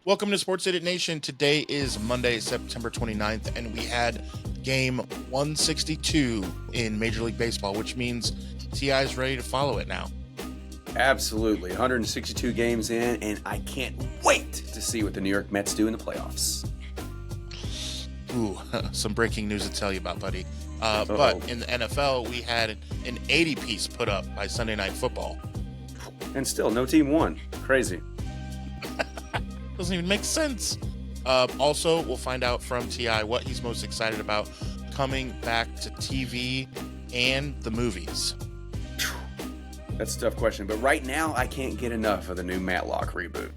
Welcome to Sports Idiot Nation. Today is Monday, September 29th, and we had game 162 in Major League Baseball, which means T.I. is ready to follow it now. Absolutely. 162 games in, and I can't wait to see what the New York Mets do in the playoffs. Ooh, some breaking news to tell you about, buddy. But in the NFL, we had an 80-piece put up by Sunday Night Football. And still, no team won. Crazy. Doesn't even make sense. Also, we'll find out from T.I. what he's most excited about coming back to TV and the movies. That's a tough question, but right now I can't get enough of the new Matlock reboot.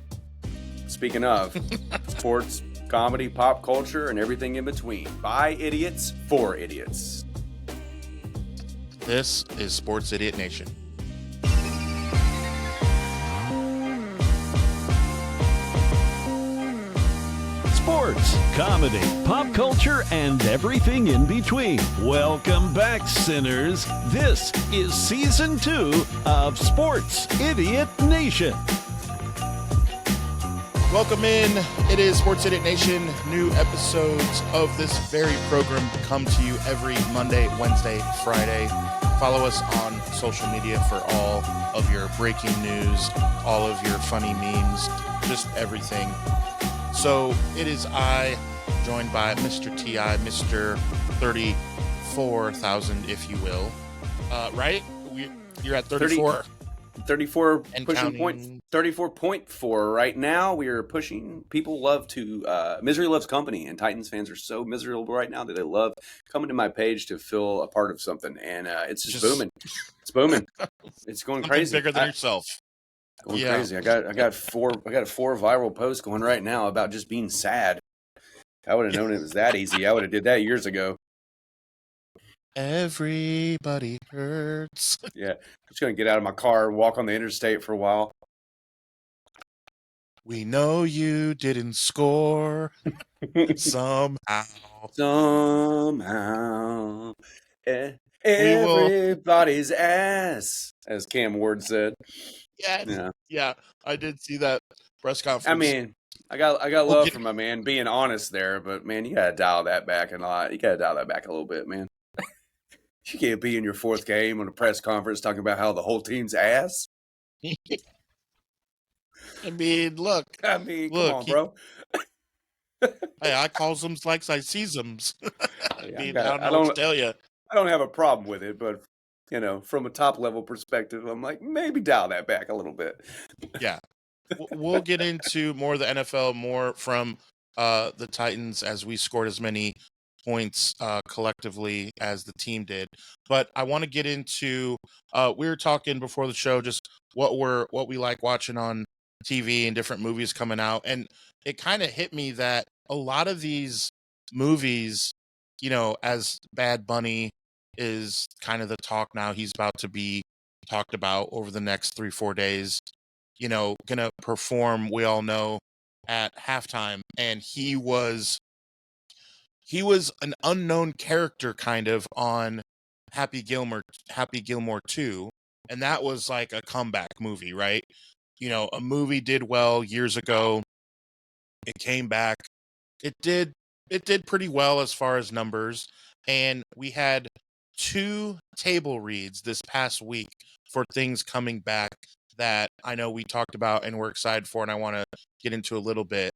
Speaking of, sports, comedy, pop culture, and everything in between. By idiots, for idiots. This is Sports Idiot Nation. Sports, comedy, pop culture, and everything in between. Welcome back, sinners. This is Season 2 of Sports Idiot Nation. Welcome in. It is Sports Idiot Nation. New episodes of this very program come to you every Monday, Wednesday, Friday. Follow us on social media for all of your breaking news, all of your funny memes, just everything. So it is I, joined by Mr. T.I., Mr. 34,000, if you will. Right? You're at 34. 34 and pushing counting. point 34.4 right now. We are pushing. People love to misery loves company, and Titans fans are so miserable right now that they love coming to my page to feel a part of something, and it's just booming. It's booming. It's going crazy. Bigger than yourself. Going crazy. I got four viral posts going right now about just being sad. I would have known it was that easy. I would have did that years ago. Everybody hurts. Yeah. I'm just gonna get out of my car and walk on the interstate for a while. We know you didn't score somehow. Somehow. Everybody's ass, as Cam Ward said. Yeah, I did see that press conference. I mean, I got love for my man being honest there, but man, you gotta dial that back a lot. You gotta dial that back a little bit, man. You can't be in your fourth game on a press conference talking about how the whole team's ass. I mean, look, come on, bro. Hey, I calls them like I sees them. I don't know what to tell you. I don't have a problem with it, but from a top level perspective, I'm like, maybe dial that back a little bit. Yeah. We'll get into more of the NFL, more from the Titans, as we scored as many points collectively as the team did. But I want to get into we were talking before the show just what we like watching on TV and different movies coming out, and it kind of hit me that a lot of these movies, as Bad Bunny is kind of the talk now, he's about to be talked about over the next 3-4 days, gonna perform, we all know, at halftime, and he was an unknown character kind of on Happy Gilmore 2, and that was like a comeback movie, right? A movie did well years ago. It came back. It did pretty well as far as numbers, and we had 2 table reads this past week for things coming back that I know we talked about and we're excited for, and I want to get into a little bit.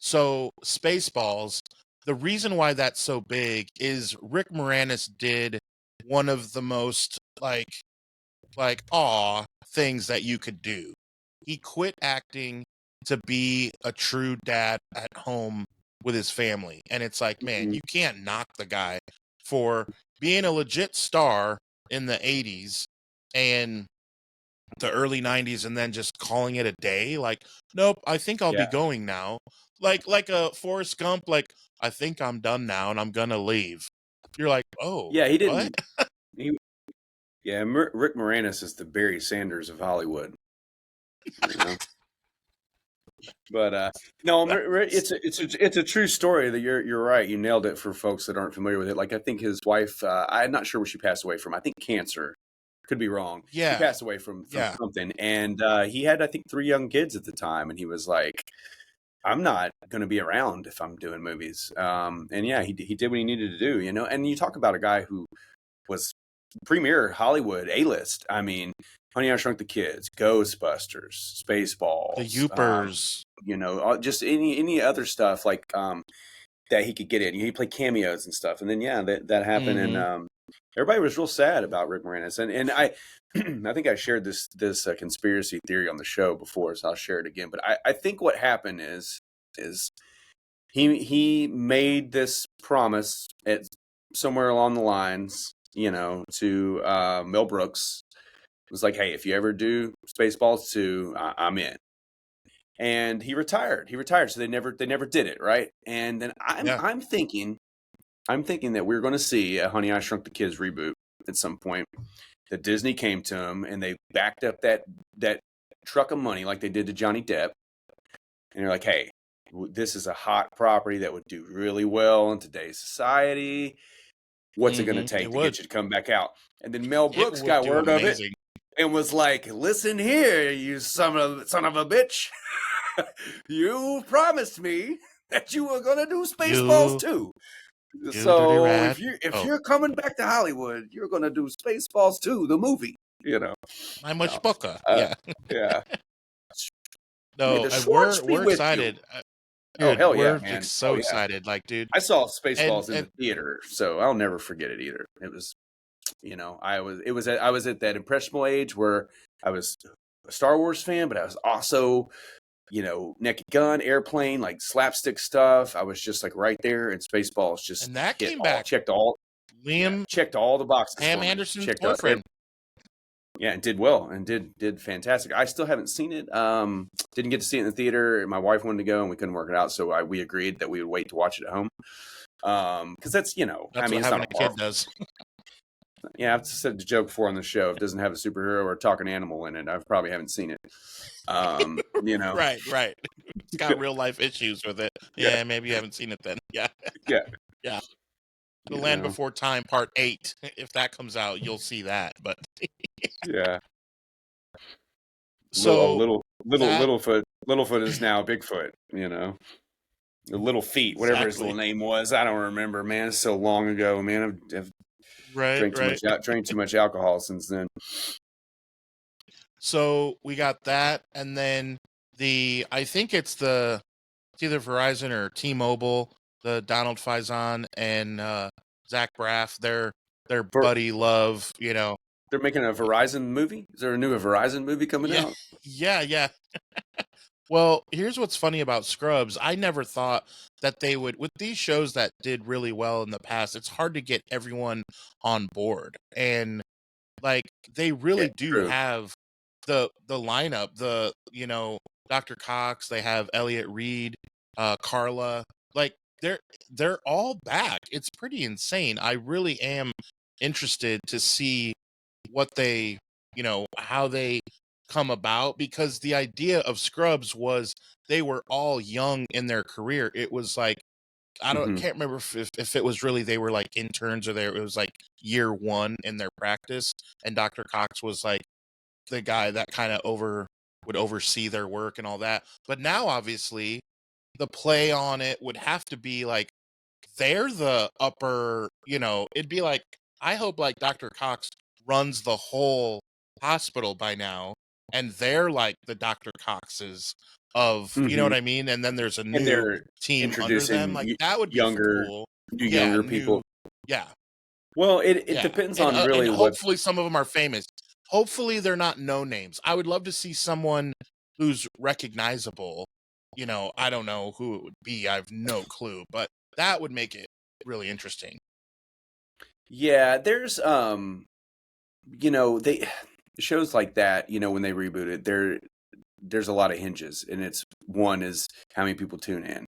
So Spaceballs, the reason why that's so big is Rick Moranis did one of the most like things that you could do. He quit acting to be a true dad at home with his family. And it's like, man, you can't knock the guy for being a legit star in the 80s and the early 90s and then just calling it a day. Like, nope, I think I'll be going now. Like a Forrest Gump, like, I think I'm done now and I'm going to leave. You're like, oh. Yeah, he didn't. Rick Moranis is the Barry Sanders of Hollywood. But no, it's a true story. That you're right. You nailed it for folks that aren't familiar with it. Like, I think his wife, I'm not sure what she passed away from. I think cancer. Could be wrong. Yeah, he passed away from something, and he had, I think, 3 young kids at the time, and he was like, I'm not going to be around if I'm doing movies. And yeah, he did what he needed to do, you know. And you talk about a guy who was premier Hollywood A-list. I mean, Honey, I Shrunk the Kids, Ghostbusters, The Spaceballs, Youpers. you know, just any other stuff like that he could get in. He played cameos and stuff, and then yeah, that happened, and everybody was real sad about Rick Moranis, and I I think I shared this conspiracy theory on the show before, so I'll share it again. But I think what happened is he made this promise at somewhere along the lines, you know, to Mel Brooks. It was like, hey, if you ever do Spaceballs 2, I'm in. And he retired. So they never did it, right? And then I'm thinking that we're going to see a Honey, I Shrunk the Kids reboot at some point. That Disney came to him and they backed up that truck of money like they did to Johnny Depp, and they're like, hey, this is a hot property that would do really well in today's society. What's it going to take to get you to come back out? And then Mel Brooks got word of it and was like, listen here, you son of a bitch. You promised me that you were going to do Spaceballs 2. So if you're coming back to Hollywood, you're going to do Spaceballs 2, the movie, you know. My much booker. Yeah. No, we're excited. Oh, hell yeah, we're man. So excited. Like, dude. I saw Spaceballs in the theater, so I'll never forget it either. It was, you know, I was at that impressionable age where I was a Star Wars fan, but I was also, you know, Naked Gun, Airplane, like slapstick stuff. I was just like right there, and Spaceballs just and that came back. Checked all the boxes. Pam Anderson's boyfriend. Yeah, and did well, and did fantastic. I still haven't seen it. Didn't get to see it in the theater. My wife wanted to go, and we couldn't work it out, so we agreed that we would wait to watch it at home. Because that's, you know, that's what having a kid does. Yeah, I've said the joke before on the show. If it doesn't have a superhero or a talking animal in it, I probably haven't seen it. You know, right. It's got real life issues with it. Yeah, maybe you haven't seen it then. Yeah. The Land Before Time Part 8. If that comes out, you'll see that. But yeah. So Littlefoot is now Bigfoot. You know, the Little Feet, whatever his little name was. I don't remember, man. It's so long ago, man. I've drank too much alcohol since then. So we got that, and then I think it's either Verizon or T-Mobile, the Donald Faison and Zach Braff, their buddy love, you know. They're making a Verizon movie? Is there a new Verizon movie coming out? Yeah. Well, here's what's funny about Scrubs. I never thought that they would, with these shows that did really well in the past, it's hard to get everyone on board. And like they really do have the lineup, you know, Dr. Cox, they have Elliot Reed, Carla, like they're all back. It's pretty insane. I really am interested to see what they, you know, how they come about, because the idea of Scrubs was they were all young in their career. It was like, can't remember if it was really they were like interns or it was like year one in their practice, and Dr. Cox was like the guy that kind of would oversee their work and all that. But now obviously the play on it would have to be like they're the upper, you know, it'd be like, I hope like Dr. Cox runs the whole hospital by now, and they're like the Dr. Coxes of, you know what I mean? And then there's a new team under them. Like that would be cool. Younger people. Yeah. Well, it depends on really and hopefully some of them are famous. Hopefully they're not no names. I would love to see someone who's recognizable. You know, I don't know who it would be. I have no clue, but that would make it really interesting. Yeah, there's you know, shows like that, you know, when they reboot it, there's a lot of hinges, and it's one is how many people tune in,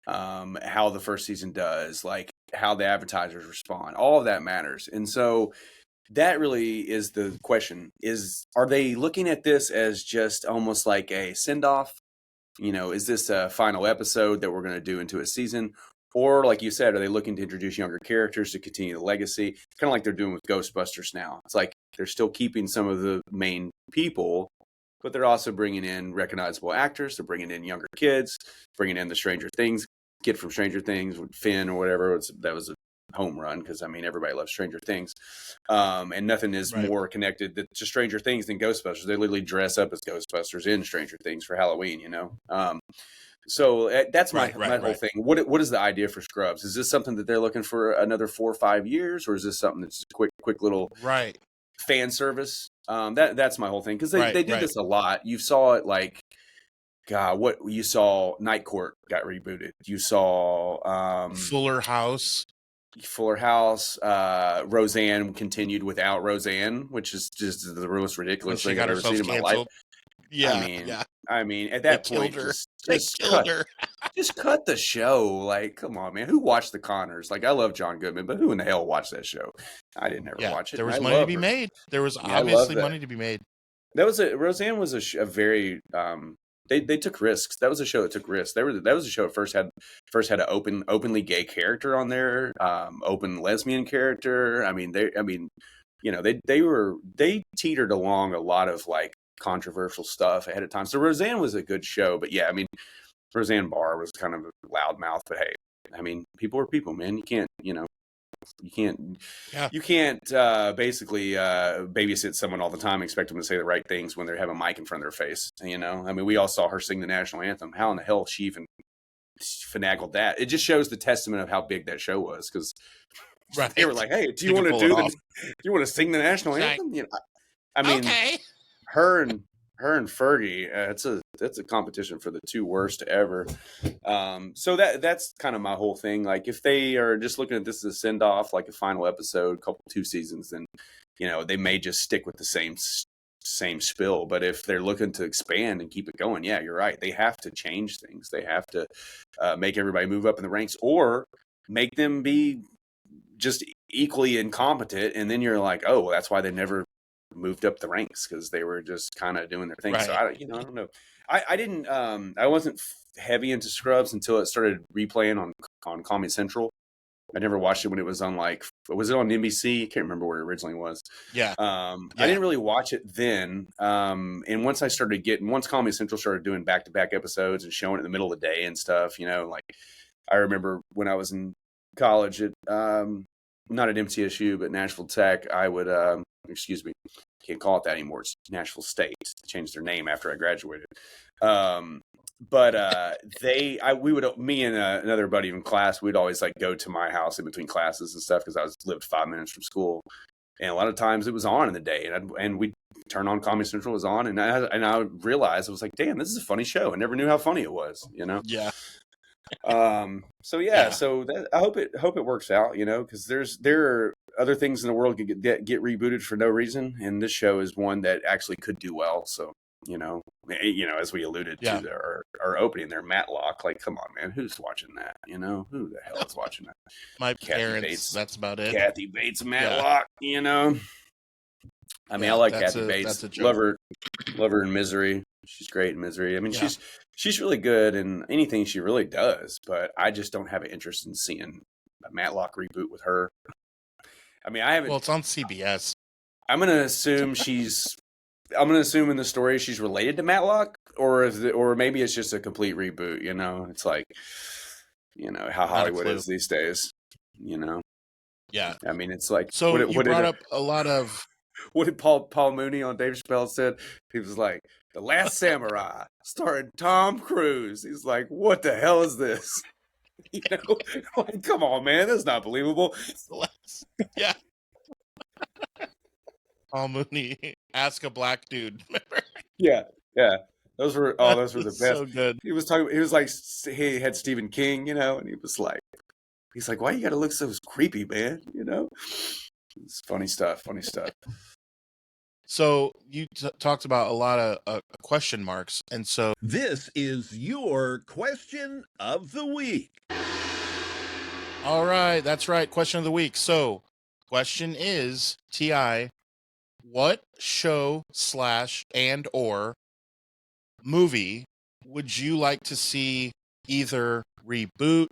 how the first season does, like how the advertisers respond, all of that matters. And so that really is the question: are they looking at this as just almost like a send off? You know, is this a final episode that we're going to do into a season? Or, like you said, are they looking to introduce younger characters to continue the legacy? Kind of like they're doing with Ghostbusters now. It's like they're still keeping some of the main people, but they're also bringing in recognizable actors. They're bringing in younger kids, bringing in the Stranger Things kid from Stranger Things with Finn or whatever. That was a home run because I mean everybody loves Stranger Things, and nothing is Right. more connected to Stranger Things than Ghostbusters. They literally dress up as Ghostbusters in Stranger Things for Halloween, you know. So that's my whole thing. What is the idea for Scrubs? Is this something that they're looking for another 4 or 5 years, or is this something that's quick little fan service? That's my whole thing because they did this a lot. You saw it like, God, what you saw, Night Court got rebooted. You saw Fuller House. Roseanne continued without Roseanne, which is just the most ridiculous thing I've ever seen in my life. Yeah, I mean, at that point, just cut the show. Like, come on, man. Who watched The Connors? Like, I love John Goodman, but who in the hell watched that show? I didn't ever watch it. There was money to be made. There was obviously money to be made. Roseanne was a very they took risks. That was a show that took risks. That was a show that first had an openly gay character on there, open lesbian character. I mean, they teetered along a lot of like controversial stuff ahead of time. So Roseanne was a good show, but yeah, I mean, Roseanne Barr was kind of a loudmouth, but hey, I mean, people are people, man. You can't basically babysit someone all the time and expect them to say the right things when they have a mic in front of their face. You know, I mean, we all saw her sing the national anthem. How in the hell she even finagled that? It just shows the testament of how big that show was because they were like, "Hey, do you want to sing the national anthem?" You know, I mean, her and Fergie, it's a competition for the 2 worst ever. So that's kind of my whole thing. Like, if they are just looking at this as a send off, like a final episode, 2 seasons, then you know they may just stick with the same spill. But if they're looking to expand and keep it going, yeah, you're right. They have to change things. They have to make everybody move up in the ranks, or make them be just equally incompetent. And then you're like, oh, well, that's why they never moved up the ranks, because they were just kind of doing their thing. So I don't know. I wasn't heavy into Scrubs until it started replaying on Comedy Central. I never watched it when it was on was it on NBC? I can't remember where it originally was. I didn't really watch it then. And once Comedy Central started doing back-to-back episodes and showing it in the middle of the day and stuff, you know, like I remember when I was in college at, not at MTSU, but Nashville Tech, I would, excuse me, can't call it that anymore. It's Nashville State. They changed their name after I graduated. Me and another buddy in class, we'd always like go to my house in between classes and stuff because I lived 5 minutes from school, and a lot of times it was on in the day, and we'd turn on Comedy Central, was on, and I realized, I was like, damn, this is a funny show. I never knew how funny it was, you know? Yeah. So I hope it works out, you know, because there are other things in the world that get rebooted for no reason, and this show is one that actually could do well. So, you know, as we alluded to our opening there, Matlock, like, come on, man, who's watching that? You know, who the hell is watching that? My parents. Bates, that's about it. Kathy Bates, Matlock, you know. I mean, I like Kathy Bates. Love her in Misery. She's great in Misery. I mean, she's really good in anything she really does, but I just don't have an interest in seeing a Matlock reboot with her. I mean, I haven't. Well, it's on CBS. I'm gonna assume in the story she's related to Matlock, or maybe it's just a complete reboot. You know, it's like, you know how Hollywood is these days. You know. Yeah. I mean, it's like, so you brought up a lot of. What did Paul Mooney on Dave Chappelle said? He was like, The Last Samurai, starring Tom Cruise. He's like, what the hell is this? You know, like, come on, man, that's not believable. Yeah. Paul Mooney, Ask a Black Dude. Yeah. Those were the best. So good. He was like, he had Stephen King, you know, and he's like, why you got to look so creepy, man? You know, it's funny stuff. So you talked about a lot of question marks, and so this is your question of the week. All right, that's right. Question of the week. So, question is, T.I., what show / and or movie would you like to see either reboot,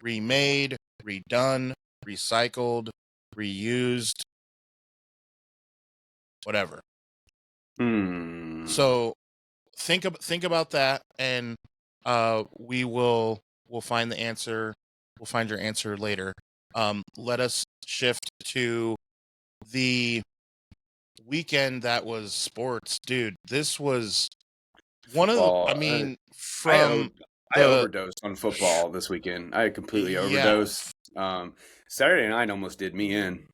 remade, redone, recycled, reused, whatever? Hmm. So think about that, and we'll find the answer. We'll find your answer later. Let us shift to the weekend that was sports, dude. This was one of the. Football. I mean, I from I the overdosed on football this weekend. I completely yeah, overdosed. Saturday night almost did me in.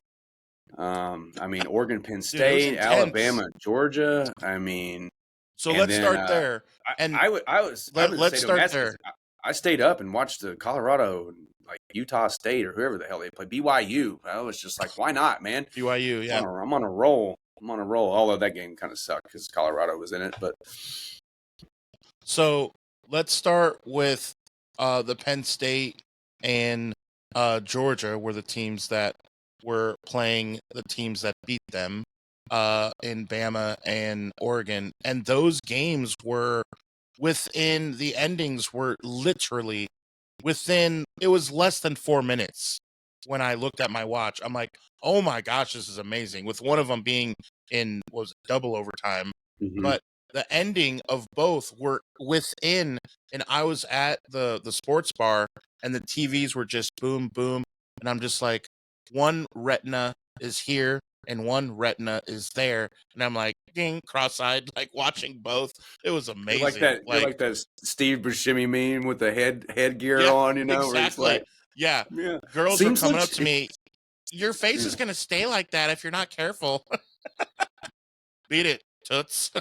I mean, Oregon, Penn dude, it was State, intense. Alabama, Georgia. I mean, So and let's then start there, and I'm in the let's state of start Damascus. there. I stayed up and watched the Colorado, like Utah State or whoever the hell they play, BYU. I was just like, why not, man? BYU, yeah. I'm on a roll. I'm on a roll. Although that game kind of sucked because Colorado was in it, but So let's start with the Penn State and Georgia were the teams that were playing the teams that beat them in Bama and Oregon. And those games were within the endings were literally within, it was less than 4 minutes when I looked at my watch. I'm like, oh my gosh, this is amazing. With one of them being in, was it, double overtime. But the ending of both were within, and I was at the sports bar, and the TVs were just boom, boom, and I'm just like, one retina is here and one retina is there, and I'm like, ding, cross-eyed, like watching both. It was you're like amazing. that. You're Like, like that Steve Buscemi meme with the headgear yeah, on, where it's exactly. like, Yeah, yeah, girls were seems coming up legit. to me. Your face Yeah. is gonna stay like that if you're not careful. Beat it, toots.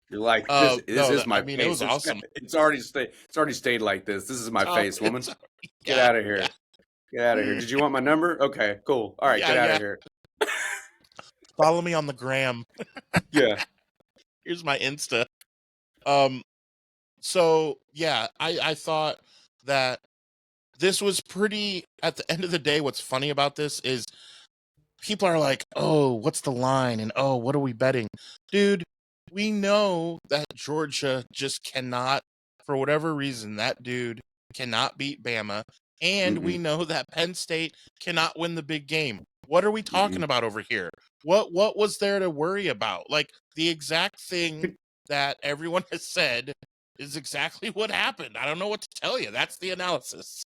You're like, this No, is my I mean, it face. was awesome. It's already stayed like this. This is my face, woman. It's, Get yeah, out of here. yeah, Get out of here. Did you want my number? Okay, cool. All right, yeah, get out yeah. of here. Follow me on the gram. Yeah. Here's my Insta. Um, so yeah, I thought that this was pretty. At the end of the day, what's funny about this is people are like, "Oh, what's the line?" and "Oh, what are we betting?" Dude, we know that Georgia just cannot, for whatever reason, that dude cannot beat Bama, and we Mm-mm, know that Penn State cannot win the big game. What are we talking mm-mm. about over here? What was there to worry about? Like, the exact thing that everyone has said is exactly what happened. I don't know what to tell you. That's the analysis.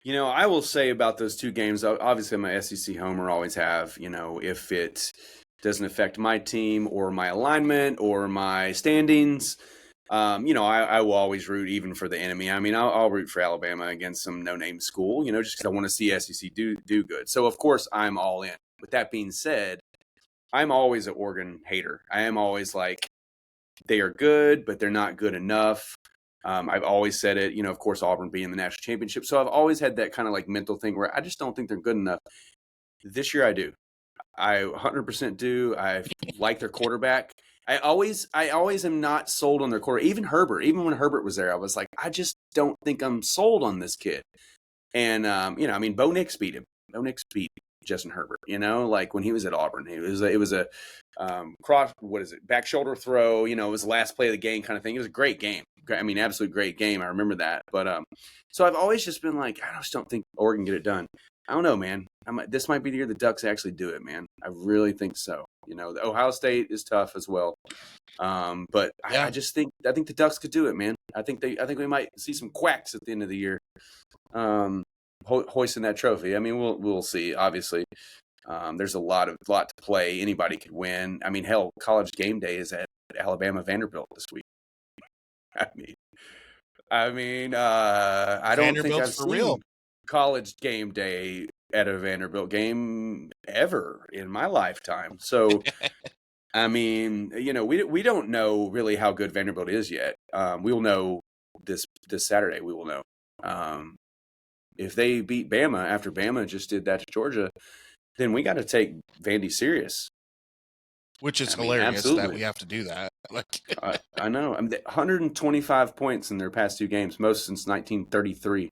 I will say about those two games, obviously I'm a SEC homer, always have, if it doesn't affect my team or my alignment or my standings, I will always root even for the enemy. I mean, I'll root for Alabama against some no-name school, just because I want to see SEC do good. So, of course, I'm all in. With that being said, I'm always an Oregon hater. I am always like, they are good, but they're not good enough. I've always said it, of course, Auburn being the national championship. So I've always had that kind of like mental thing where I just don't think they're good enough. This year I do. I 100% do. I like their quarterback. I always am not sold on their quarterback. Even Herbert, even when Herbert was there, I was like, I just don't think I'm sold on this kid. And, Bo Nix beat him. Bo Nix beat Justin Herbert, like when he was at Auburn. It was a cross, back shoulder throw, it was the last play of the game kind of thing. It was a great game. I mean, absolute great game. I remember that. But so I've always just been like, I just don't think Oregon get it done. I don't know, man. This might be the year the Ducks actually do it, man. I really think so. The Ohio State is tough as well. But Yeah. I think the Ducks could do it, man. I think we might see some quacks at the end of the year. Hoisting that trophy. I mean, we'll see. Obviously, there's a lot to play. Anybody could win. I mean, hell, College Game Day is at Alabama Vanderbilt this week. I don't think I've for seen real. College Game Day at a Vanderbilt game ever in my lifetime. So, I mean, we don't know really how good Vanderbilt is yet. We'll know this Saturday. We will know. If they beat Bama after Bama just did that to Georgia, then we got to take Vandy serious. Which is hilarious absolutely. that we have to do that. Like, I know. 125 points in their past two games, most since 1933.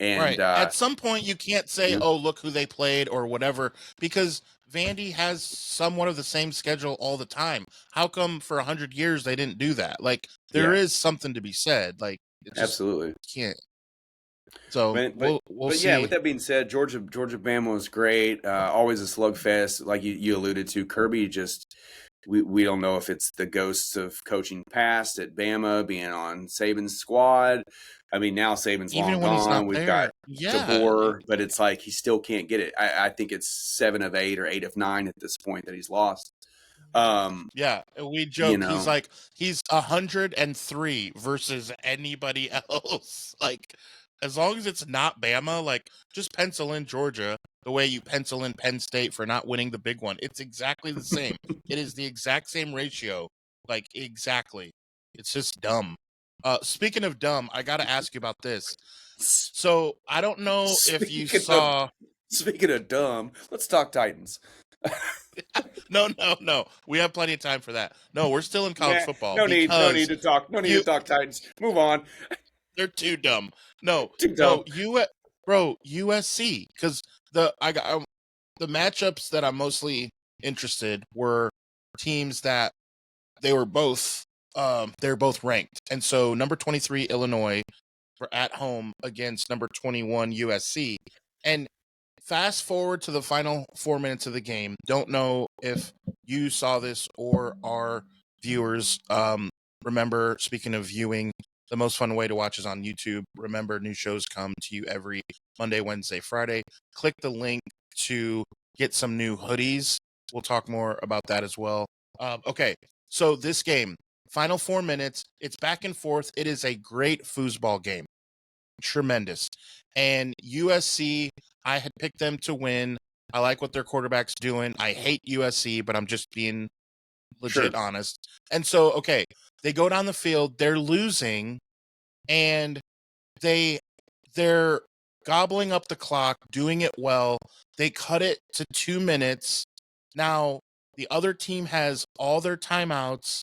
right. At some point, you can't say, yeah. "Oh, look who they played" or whatever, because Vandy has somewhat of the same schedule all the time. How come for 100 years they didn't do that? Like, there is something to be said. Like, it just absolutely can't. So we'll see. Yeah, with that being said, Georgia Bama was great. Always a slugfest, like you alluded to. Kirby just we don't know if it's the ghosts of coaching past at Bama being on Saban's squad. I mean, now Saban's long Even when he's not gone. We've got there, yeah, DeBoer, but it's like he still can't get it. I think it's 7 of 8 or 8 of 9 at this point that he's lost. yeah. We You joke know, he's 103 versus anybody else. Like, as long as it's not Bama, like, just pencil in Georgia the way you pencil in Penn State for not winning the big one. It's exactly the same. It is the exact same ratio. Like, exactly. It's just dumb. Speaking of dumb, I got to ask you about this. So I don't know if you speaking of saw. speaking of dumb, let's talk Titans. No. We have plenty of time for that. No, we're still in college Nah, football no need because to talk. No need to talk Titans. Move on. they're too dumb. No, Too so dumb. USC, because the matchups that I'm mostly interested were teams that they're both ranked, and so number 23 Illinois were at home against number 21 USC, and fast forward to the final 4 minutes of the game. Don't know if you saw this or our viewers remember. Speaking of viewing, the most fun way to watch is on YouTube. Remember, new shows come to you every Monday, Wednesday, Friday. Click the link to get some new hoodies. We'll talk more about that as well. Okay, so this game, final 4 minutes, it's back and forth. It is a great foosball game. Tremendous. And USC, I had picked them to win. I like what their quarterback's doing. I hate USC, but I'm just being legit honest. And so, okay, they go down the field, they're losing, and they're gobbling up the clock, doing it well. They cut it to 2 minutes. Now, the other team has all their timeouts,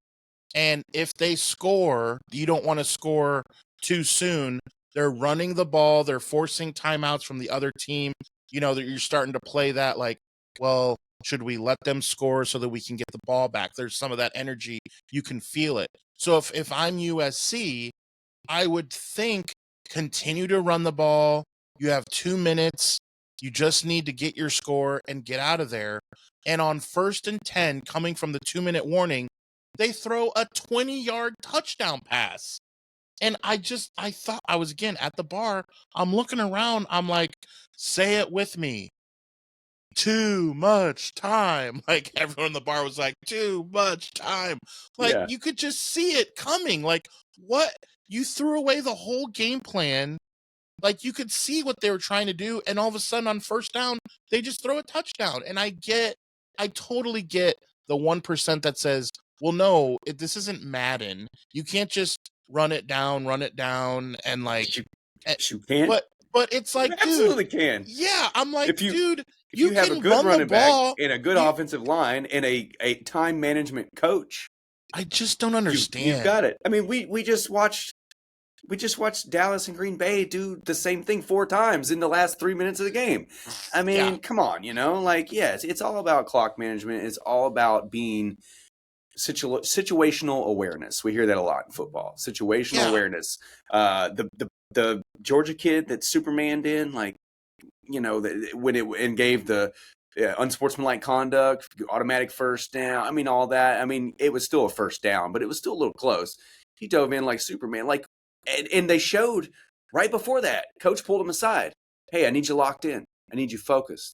and if they score, you don't want to score too soon. They're running the ball. They're forcing timeouts from the other team. You know, that you're starting to play that like, well, should we let them score so that we can get the ball back? There's some of that energy. You can feel it. So if I'm USC, I would think continue to run the ball. You have 2 minutes. You just need to get your score and get out of there. And on 1st and 10, coming from the 2-minute warning, they throw a 20-yard touchdown pass. And I thought, I was again at the bar. I'm looking around. I'm like, say it with me. Too much time. Like, everyone in the bar was like, too much time. Like, Yeah. you could just see it coming. Like, what? You threw away the whole game plan. Like, you could see what they were trying to do. And all of a sudden on 1st down, they just throw a touchdown. And I totally get the 1% that says, well, no, this isn't Madden. You can't just run it down, and like, You can't. but it's like, You dude, absolutely can. yeah, I'm like, dude, If you have a can good run the running back ball. and a good offensive line and a time management coach, I just don't understand. You've got it. I mean, we just watched Dallas and Green Bay do the same thing 4 times in the last 3 minutes of the game. I mean, come on, like, yes, it's all about clock management. It's all about being situational awareness. We hear that a lot in football. Situational awareness. The Georgia kid that Superman did, like, when gave the unsportsmanlike conduct, automatic 1st down. I mean, all that. I mean, it was still a 1st down, but it was still a little close. He dove in like Superman, like, and they showed right before that. Coach pulled him aside. Hey, I need you locked in. I need you focused.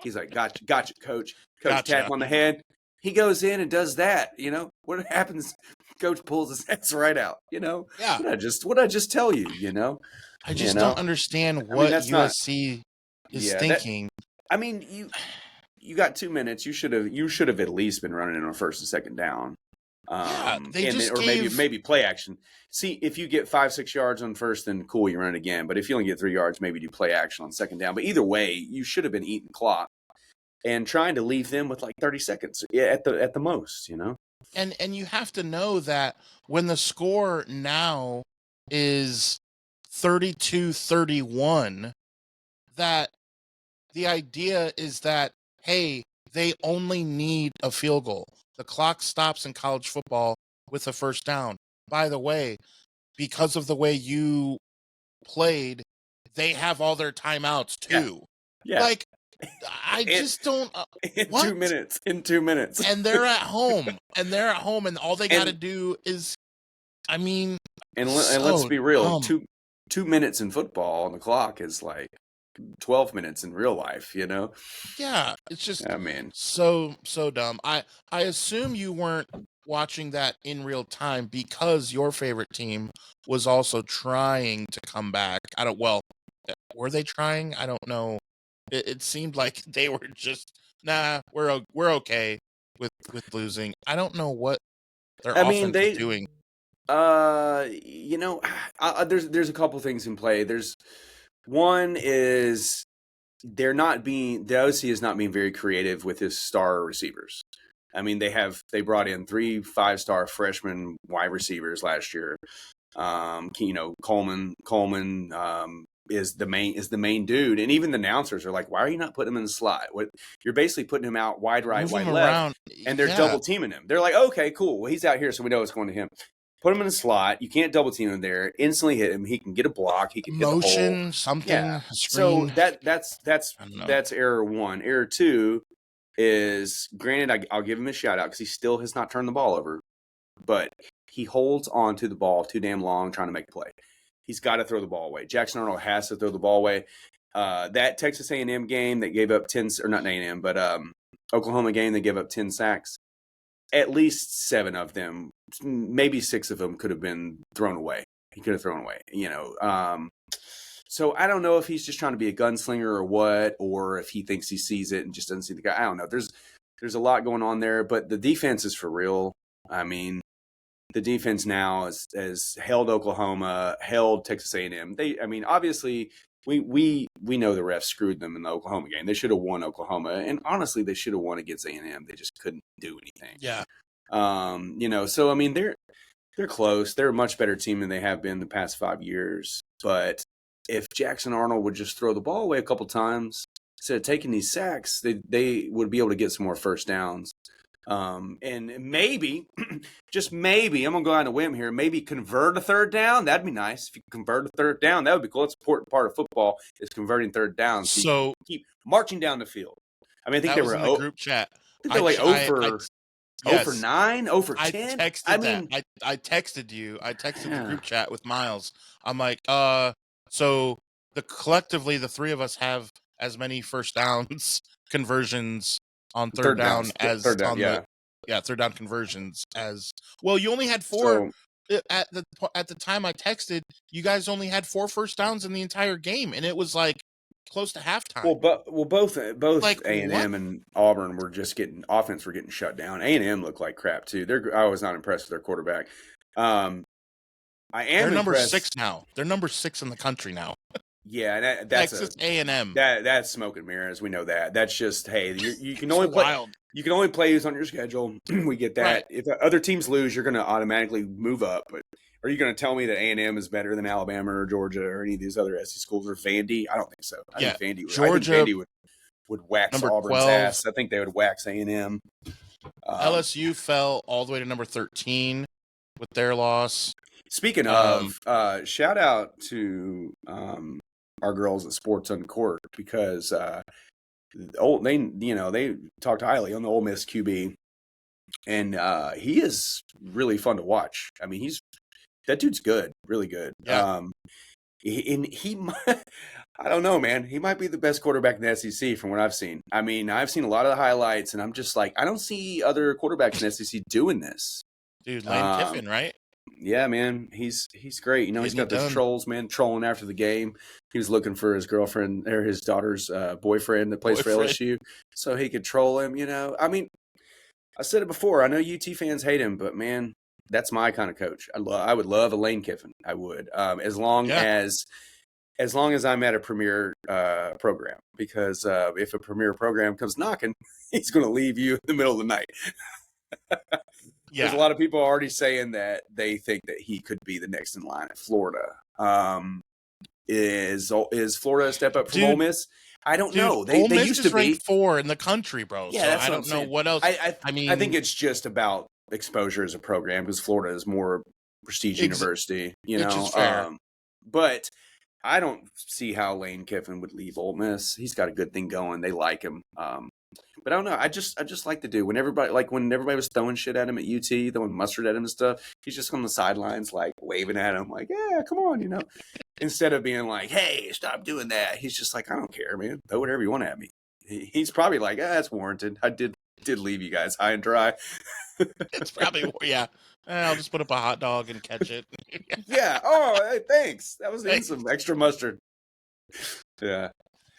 He's like, gotcha, coach. Coach tap him on the head. He goes in and does that. What happens? Coach pulls his ass right out. Yeah. What I just tell you? I just don't understand what USC is thinking. You got 2 minutes. You should have at least been running on 1st and 2nd down. Maybe play action. See, if you get 5-6 yards on 1st, then cool, you run it again. But if you only get 3 yards, maybe do play action on 2nd down. But either way, you should have been eating clock and trying to leave them with like 30 seconds at the most. And you have to know that when the score now is 32-31, that the idea is that, hey, they only need a field goal. The clock stops in college football with a 1st down. By the way, because of the way you played, they have all their timeouts too. Yeah. Like, I in, just don't. in What? 2 minutes. In 2 minutes. And they're at home, and all they got to do is, I mean, and so let's be real. dumb. 2 minutes in football on the clock is like 12 minutes in real life. Yeah, it's just I mean, so dumb. I assume you weren't watching that in real time because your favorite team was also trying to come back. Were they trying? I don't know. It seemed like they were just, nah, we're okay with losing. I don't know what their I mean, offense is doing. there's a couple things in play. There's one is the OC is not being very creative with his star receivers. I mean, they brought in 3 5-star freshman wide receivers last year. Coleman is the main dude, and even the announcers are like, "Why are you not putting him in the slot? What you're basically putting him out wide right, Move wide him left, around. and they're Yeah. double teaming him. They're like, okay, cool. Well, he's out here, so we know it's going to him. Put him in the slot. You can't double team him there. Instantly hit him. He can get a block. He can hit the hole. Motion, something. Yeah. Screen. So that's error one. Error two is, granted, I'll give him a shout out because he still has not turned the ball over, but he holds on to the ball too damn long trying to make a play. He's got to throw the ball away. Jackson Arnold has to throw the ball away. That Texas A&M game that gave up 10, or not A&M, but Oklahoma game that gave up 10 sacks, at least 7 of them, maybe 6 of them could have been thrown away. He could have thrown away, So I don't know if he's just trying to be a gunslinger or what, or if he thinks he sees it and just doesn't see the guy. I don't know. There's a lot going on there, but the defense is for real. I mean, the defense now has held Oklahoma, held Texas A&M. Obviously, we know the refs screwed them in the Oklahoma game. They should have won Oklahoma, and honestly, they should have won against A&M. They just couldn't do anything. Yeah. So I mean, they're close. They're a much better team than they have been the past 5 years. But if Jackson Arnold would just throw the ball away a couple times instead of taking these sacks, they would be able to get some more first downs. And maybe, just maybe, I'm going to go on a whim here, maybe convert a third down. That'd be nice. If you convert a third down, that would be cool. It's an important part of football is converting third downs. So keep marching down the field. I mean, I think they were in the group chat. I think they're like 0 for 9, 0 for 10. I texted you. I texted the group chat with Miles. I'm like, so collectively, the 3 of us have as many first downs conversions on third down as third down conversions as well. You only had 4 at the time I texted. You guys only had 4 first downs in the entire game, and it was like close to halftime. Well, both like, A&M and Auburn were just getting shut down. A&M looked like crap too. I was not impressed with their quarterback. They're number 6 now. They're number 6 in the country now. Yeah, that's Texas A&M. That's smoke and mirrors. We know that. That's just, hey, you can only play. Wild. You can only play who's on your schedule. We get that. Right. If other teams lose, you're going to automatically move up. But are you going to tell me that A&M is better than Alabama or Georgia or any of these other SEC schools or Vandy? I don't think so. I think Vandy would wax Auburn's 12. ass. I think they would wax A&M. LSU fell all the way to number 13 with their loss. Speaking of, shout out to our girls at Sports on Court because they talked highly on the Ole Miss QB, and he is really fun to watch. I mean, that dude's good, really good. Yeah. He I don't know, man. He might be the best quarterback in the SEC from what I've seen. I mean, I've seen a lot of the highlights, and I'm just like, I don't see other quarterbacks in the SEC doing this. Dude, Lane Kiffin, right? Yeah, man, he's great. He's got those trolls, man, trolling after the game. He was looking for his girlfriend or his daughter's boyfriend that plays for LSU, so he could troll him. I mean, I said it before. I know UT fans hate him, but man, that's my kind of coach. I would love a Lane Kiffin. I would, as long as I'm at a premier program, because if a premier program comes knocking, he's going to leave you in the middle of the night. Yeah. There's a lot of people already saying that they think that he could be the next in line at Florida. Is Florida a step up from Ole Miss? I don't know. They used to be 4 in the country, bro. Yeah, so I don't know what else. I mean, I think it's just about exposure as a program because Florida is more prestige university. Which is fair. But I don't see how Lane Kiffin would leave Ole Miss. He's got a good thing going. They like him. But I don't know. I just like the dude. When everybody was throwing shit at him at UT, throwing mustard at him and stuff, he's just on the sidelines like waving at him, like, yeah, come on, Instead of being like, hey, stop doing that. He's just like, I don't care, man. Throw whatever you want at me. He's probably like, that's warranted. I did leave you guys high and dry. It's probably, yeah. I'll just put up a hot dog and catch it. Yeah. Oh, hey, thanks. That was in some extra mustard. Yeah.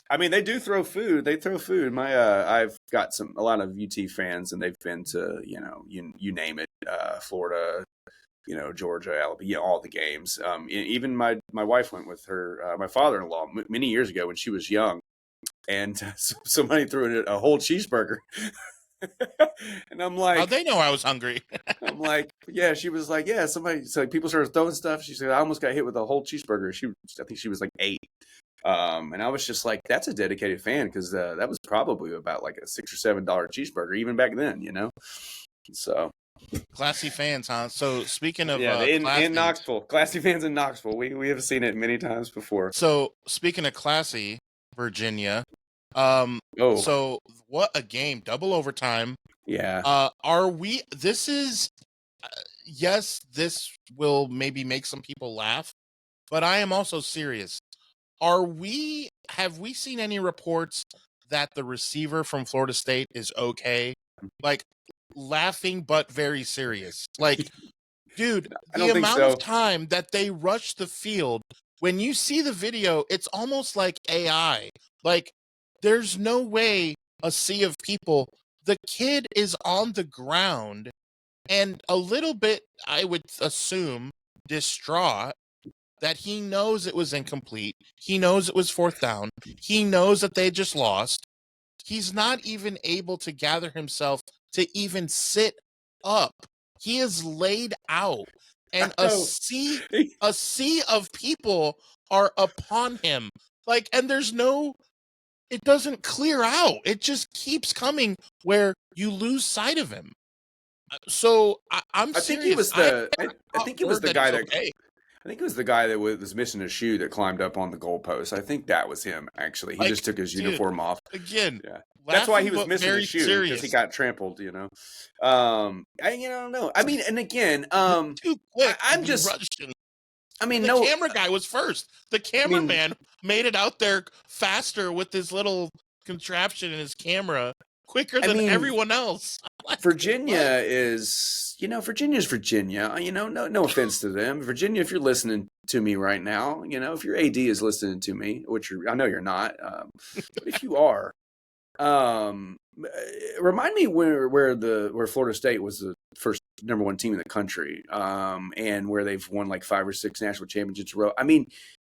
I mean, they do throw food. They throw food. I've got a lot of UT fans, and they've been to, you name it, Florida, Georgia, Alabama, all the games. Even my wife went with her, my father-in-law many years ago when she was young, and somebody threw in a whole cheeseburger. And I'm like, how'd they know I was hungry? I'm like, yeah. She was like, yeah. Somebody, so people started throwing stuff. She said, I almost got hit with a whole cheeseburger. I think she was like 8. And I was just like, that's a dedicated fan, because that was probably about like a $6 or $7 cheeseburger even back then, So Classy fans, huh? So speaking of in Knoxville, classy fans in Knoxville, we have seen it many times before. So speaking of classy, Virginia. So what a game! Double overtime. Yeah. This is yes, this will maybe make some people laugh, but I am also serious. Have we seen any reports that the receiver from Florida State is okay? Like, laughing but very serious. Like, dude, the amount of time that they rush the field, when you see the video, it's almost like AI. Like, there's no way a sea of people. The kid is on the ground and a little bit, I would assume, distraught that he knows it was incomplete. He knows it was 4th down. He knows that they just lost. He's not even able to gather himself to even sit up. He is laid out, and a sea of people are upon him. Like, and it doesn't clear out. It just keeps coming where you lose sight of him. So I'm serious. I think it was the guy that. Okay. I think it was the guy that was missing a shoe that climbed up on the goalpost. I think that was him, actually. He just took his uniform off. Again, yeah. That's why he was missing a shoe, because he got trampled, I don't know. I mean, and again, too quick. I'm just rushing. I mean, the camera guy was first. The cameraman made it out there faster with his little contraption in his camera, quicker than everyone else. Virginia is, Virginia's Virginia. No offense to them. Virginia, if you're listening to me right now, if your AD is listening to me, which I know you're not, but if you are, remind me where Florida State was the first number 1 team in the country, and where they've won like 5 or 6 national championships in a row. I mean,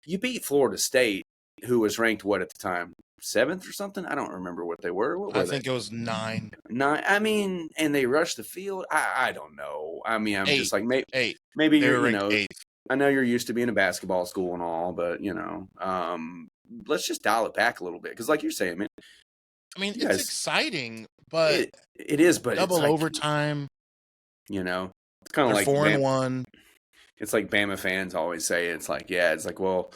you beat Florida State, who was ranked what at the time? 7th or something? I don't remember what they were. What were I think it was 9. 9. I mean, and they rushed the field. I don't know. I mean, I'm 8. Just like maybe you're 8th. I know you're used to being a basketball school and all, but let's just dial it back a little bit, because like you're saying, man. I mean, it's exciting, but it is. But double overtime. It's kind of like 4-1. It's like Bama fans always say. It's like, well,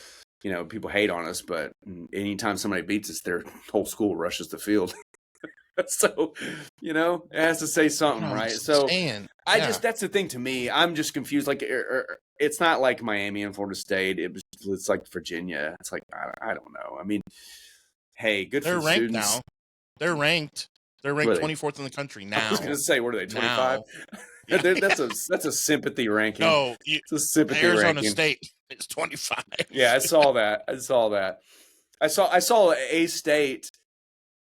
people hate on us, but anytime somebody beats us, their whole school rushes the field. So, it has to say something, right? So that's the thing to me. I'm just confused. Like, it's not like Miami and Florida State. It's like Virginia. It's like, I don't know. I mean, hey, good for ranked students. Now. They're ranked. They're ranked 24th in the country now. I was going to say, what are they, 25? That's a sympathy ranking. No, it's a sympathy Arizona ranking. State is 25. Yeah, I saw that. I saw A-State,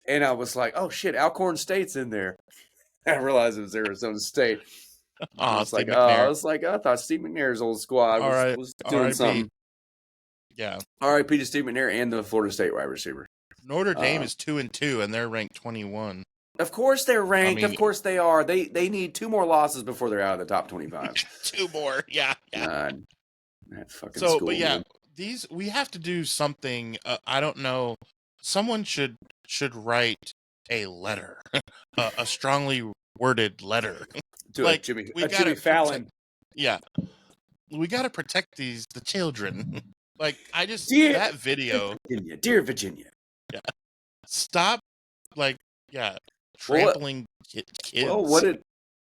and I was like, oh shit, Alcorn State's in there. I realized it was Arizona State. I was like, I thought Steve McNair's old squad was doing something. Yeah. R.I.P. to Steve McNair and the Florida State wide receiver. Notre Dame is 2-2, and they're ranked 21. Of course they're ranked. Of course they are. They need 2 more losses before they're out of the top 25. 2 more. Yeah. That fucking school. But yeah, we have to do something. I don't know. Someone should write a letter, a strongly worded letter. To Jimmy Fallon. Yeah. We got to protect the children. Like, I just Dear, that video. dear Virginia. Yeah, stop. Like, yeah, Well, trampling well, kids.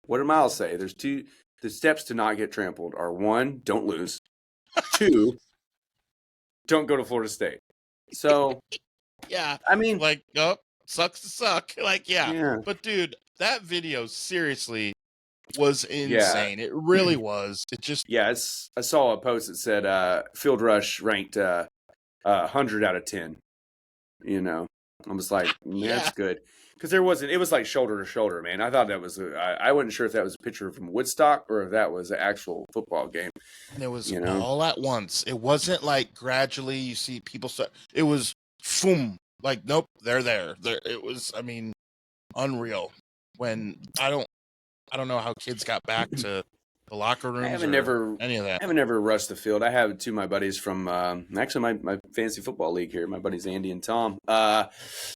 what did Miles say? There's two. The steps to not get trampled are: one, don't lose; two, don't go to Florida State. So, Yeah, I mean, like, oh, sucks to suck. Like, yeah, yeah, but dude, that video seriously was yeah, insane. It really was. It just yeah. I saw a post that said Field Rush ranked 100 out of 10. You know, I was like, man, yeah, that's good because there wasn't. It was like shoulder to shoulder, man. I thought that was. I wasn't sure if that was a picture from Woodstock or if that was an actual football game. and it was You know, all at once. It wasn't like gradually you see people start. It was boom. Like, nope, they're there. There. It was. I mean, unreal. When I don't know how kids got back to the locker I rooms haven't or never. any of I that. haven't never rushed the field. I have two of my buddies from actually my fantasy football league here. My buddies Andy and Tom.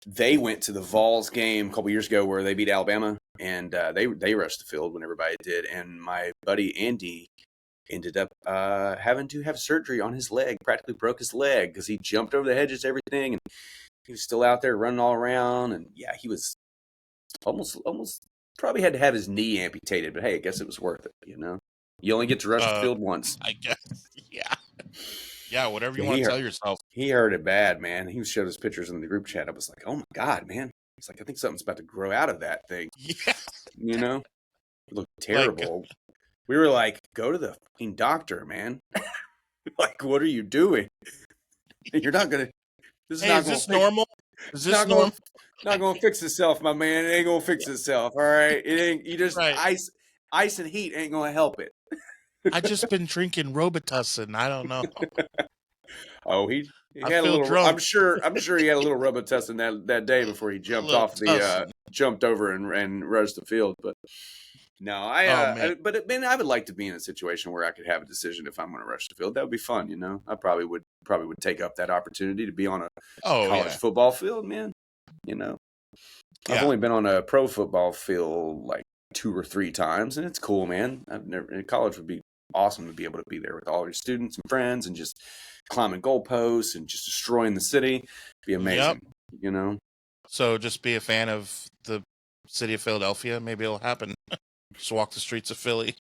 They went to the Vols game a couple years ago where they beat Alabama, and they rushed the field when everybody did. And my buddy Andy ended up having to have surgery on his leg. Practically broke his leg because he jumped over the hedges, everything, and he was still out there running all around. And yeah, he was almost probably had to have his knee amputated. But hey, I guess it was worth it. You know, you only get to rush the field once. I guess. Yeah. Yeah. Whatever you Yeah, want he to tell hurt. yourself. He heard it bad, man. He showed us pictures in the group chat. I was like, oh my God, man. He's like, I think something's about to grow out of that thing. Yeah. You know, it looked Like, terrible. We were like, go to the fucking doctor, man. Like, what are you doing? You're not gonna. This is hey, not is gonna this fix. normal? Is this Not normal? gonna fix itself, my man. It ain't gonna fix itself. All right. It ain't. You just Right. ice and heat ain't gonna help it. I just been drinking Robitussin. I don't know. Oh, he I had a feel little. drunk. I'm sure he had a little Robitussin that day before he A jumped little off tussin. jumped over and rushed the field. But no, Oh man. man, I would like to be in a situation where I could have a decision if I'm going to rush the field. That would be fun, you know. I probably would take up that opportunity to be on a Oh college yeah. football field, man. You know, I've Yeah. only been on a pro football field like 2 or 3 times, and it's cool, man. I've never in college would be awesome to be able to be there with all your students and friends and just climbing goalposts and just destroying the city. Be amazing, you know. So just be a fan of the city of Philadelphia. Maybe it'll happen. Just walk the streets of Philly.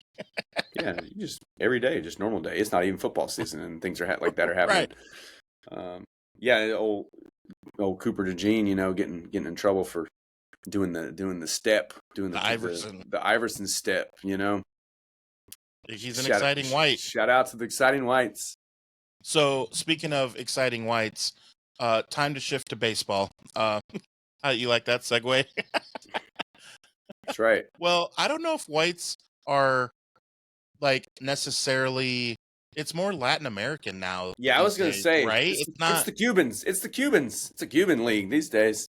Yeah, you just every day, just normal day. It's not even football season, and things are like that are happening. Right. Yeah, old Cooper DeJean, you know, getting in trouble for doing the step, doing The Iverson. the Iverson step. You know, He's an exciting white. Shout out to the exciting whites. So speaking of exciting whites, time to shift to baseball. How you like that segue? That's right. Well, I don't know if whites are like necessarily. It's more Latin American now. Yeah, I was gonna days, say, right? It's not. the Cubans. It's the Cubans. It's a Cuban league these days.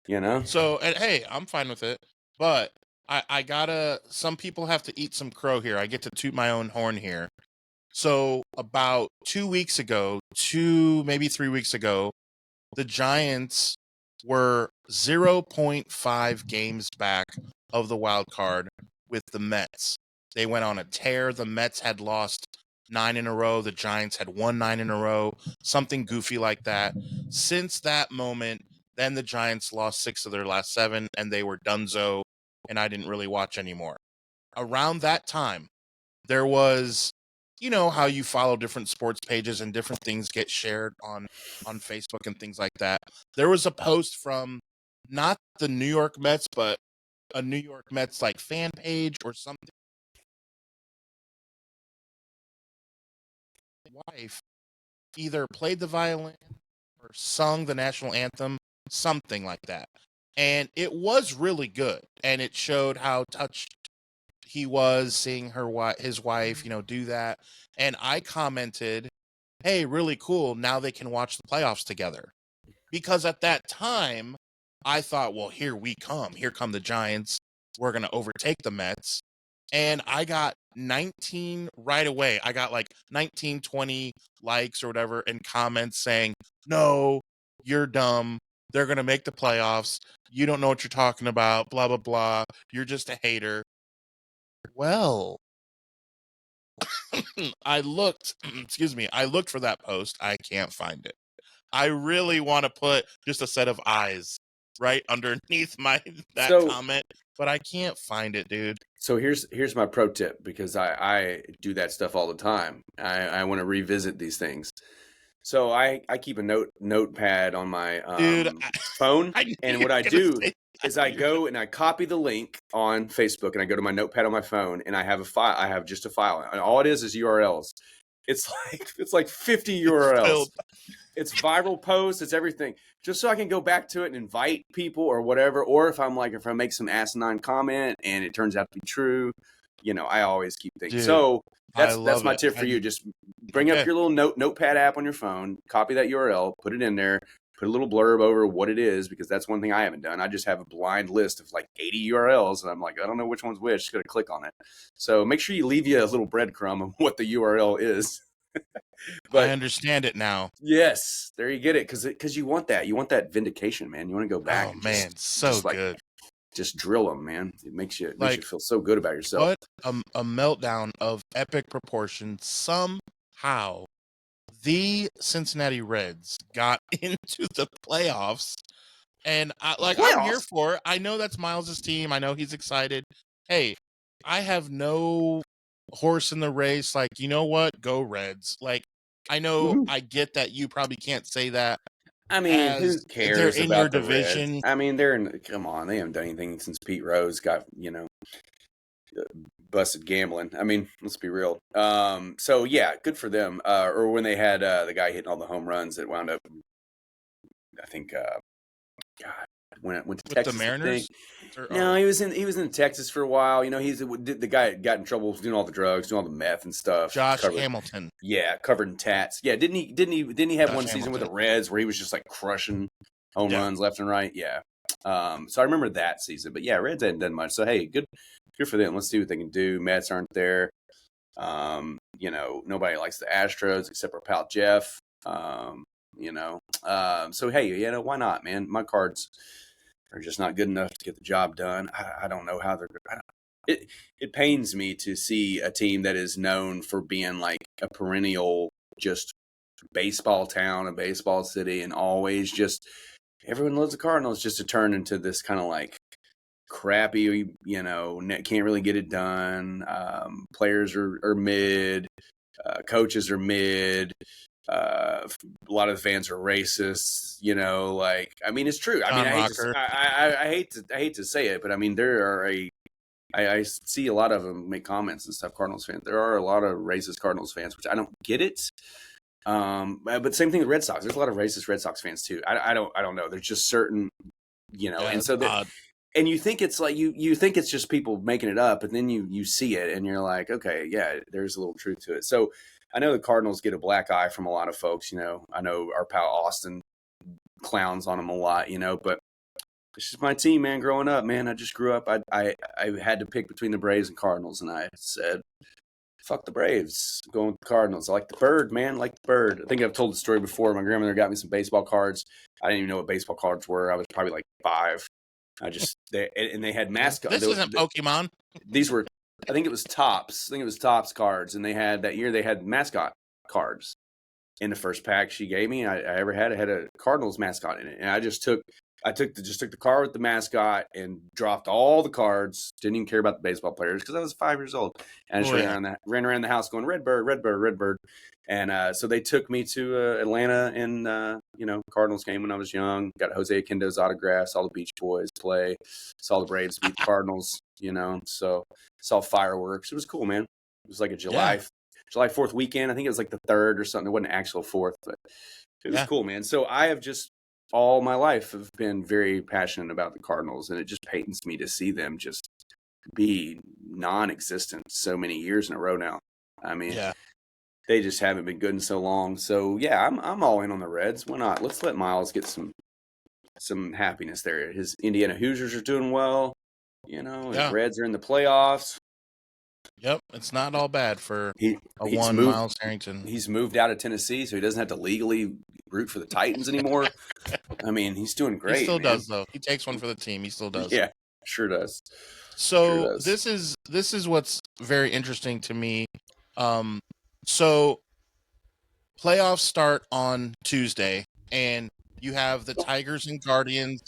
You know. So, and hey, I'm fine with it, but I gotta. Some people have to eat some crow here. I get to toot my own horn here. So about 2 weeks ago, maybe 3 weeks ago, the Giants were 0.5 games back of the wild card with the Mets. They went on a tear. The Mets had lost 9 in a row. The Giants had won 9 in a row, something goofy like that. Since that moment, then the Giants lost 6 of their last 7, and they were donezo, and I didn't really watch anymore. Around that time, there was, you know how you follow different sports pages and different things get shared on Facebook and things like that. There was a post from not the New York Mets, but a New York Mets like fan page or something. Wife either played the violin or sung the national anthem, something like that. And it was really good. And it showed how touched he was seeing his wife, do that. And I commented, hey, really cool. Now they can watch the playoffs together. Because at that time, I thought, well, here we come. Here come the Giants. We're going to overtake the Mets. And I got 19 right away. I got like 19, 20 likes or whatever and comments saying, no, you're dumb. They're going to make the playoffs. You don't know what you're talking about. Blah, blah, blah. You're just a hater. Well, I looked, excuse me, I looked for that post. I can't find it. I really want to put just a set of eyes right underneath that So comment, but I can't find it, dude. So here's my pro tip, because I do that stuff all the time. I want to revisit these things. So I keep a notepad on my Dude, phone, I knew and you what were I gonna do say is I go and I copy the link on Facebook, and I go to my notepad on my phone, and I have a file. I have just a file, and all it is URLs. It's like 50 it's URLs. filled. It's viral posts. It's everything, just so I can go back to it and invite people or whatever. Or if I make some asinine comment and it turns out to be true, I always keep things. Dude, So I that's love my it. tip for you. Just bring up your little notepad app on your phone, copy that URL, put it in there, put a little blurb over what it is, because that's one thing I haven't done. I just have a blind list of like 80 URLs, and I'm like, I don't know which one's which. Just gonna click on it. So make sure you leave you a little breadcrumb of what the URL is. I understand it now. Yes, there you get it, because you want that vindication, man. You want to go back. Oh and man, so good. Just drill them, man. It makes you feel so good about yourself. What a meltdown of epic proportions. Somehow the Cincinnati Reds got into the playoffs, and I'm here for it. I know that's Miles's team. I know he's excited. Hey, I have no horse in the race. Like, you know what? Go Reds. Like, I know I get that you probably can't say that. I mean, who cares they're in about your the division? Reds? I mean, come on, they haven't done anything since Pete Rose got busted gambling. I mean, let's be real. So yeah, good for them. Or when they had the guy hitting all the home runs that wound up, I think, God, went to With Texas. the Mariners? No, he was in Texas for a while. He's the guy that got in trouble doing all the drugs, doing all the meth and stuff. Josh Hamilton. Yeah, covered in tats. Yeah, didn't he have one season with the Reds where he was just like crushing home runs left and right? Yeah. So I remember that season. But yeah, Reds hadn't done much. So hey, good for them. Let's see what they can do. Mets aren't there. Nobody likes the Astros except for pal Jeff. So hey, why not, man? My Cards are just not good enough to get the job done. I don't know how they're. It pains me to see a team that is known for being like a perennial just baseball town, a baseball city, and always just everyone loves the Cardinals, just to turn into this kind of like crappy, can't really get it done. Players are mid, coaches are mid. A lot of the fans are racists, I mean, it's true. I mean, I hate to say it, but I mean, there are I see a lot of them make comments and stuff. Cardinals fans, there are a lot of racist Cardinals fans, which I don't get it. But same thing with Red Sox. There's a lot of racist Red Sox fans too. I don't know. There's just certain, and so that, and you think it's like you think it's just people making it up, and then you see it and you're like, okay, yeah, there's a little truth to it. So I know the Cardinals get a black eye from a lot of folks. I know our pal Austin clowns on them a lot. But this is my team, man. Growing up, man, I just grew up. I had to pick between the Braves and Cardinals, and I said, fuck the Braves, I'm going with the Cardinals. I like the bird, man. I like the bird. I think I've told the story before. My grandmother got me some baseball cards. I didn't even know what baseball cards were. I was probably like 5. They had mascots. This isn't Pokemon. These were, I think it was Topps. Cards, and they had mascot cards in the first pack she gave me. I ever had. It had a Cardinals mascot in it, and I just took the card with the mascot and dropped all the cards. Didn't even care about the baseball players because I was 5 years old, and I just ran around the house going Red Bird, Red Bird, Red Bird. And so they took me to Atlanta and Cardinals game when I was young. Got Jose Akindo's autograph, saw the Beach Boys play, saw the Braves beat the Cardinals. So saw fireworks. It was cool, man. It was like a July 4th weekend. I think it was like the 3rd or something. It wasn't actual 4th, but it was cool, man. So I have just all my life have been very passionate about the Cardinals, and it just pains me to see them just be non-existent so many years in a row now. I mean, they just haven't been good in so long. So yeah, I'm all in on the Reds. Why not? Let's let Miles get some happiness there. His Indiana Hoosiers are doing well. His Reds are in the playoffs. Yep, it's not all bad for Miles Harrington. He's moved out of Tennessee, so he doesn't have to legally root for the Titans anymore. I mean, he's doing great. He still does, though. He takes one for the team. He still does. Yeah, sure does. So this is what's very interesting to me Um, so playoffs start on Tuesday, and you have the Tigers and Guardians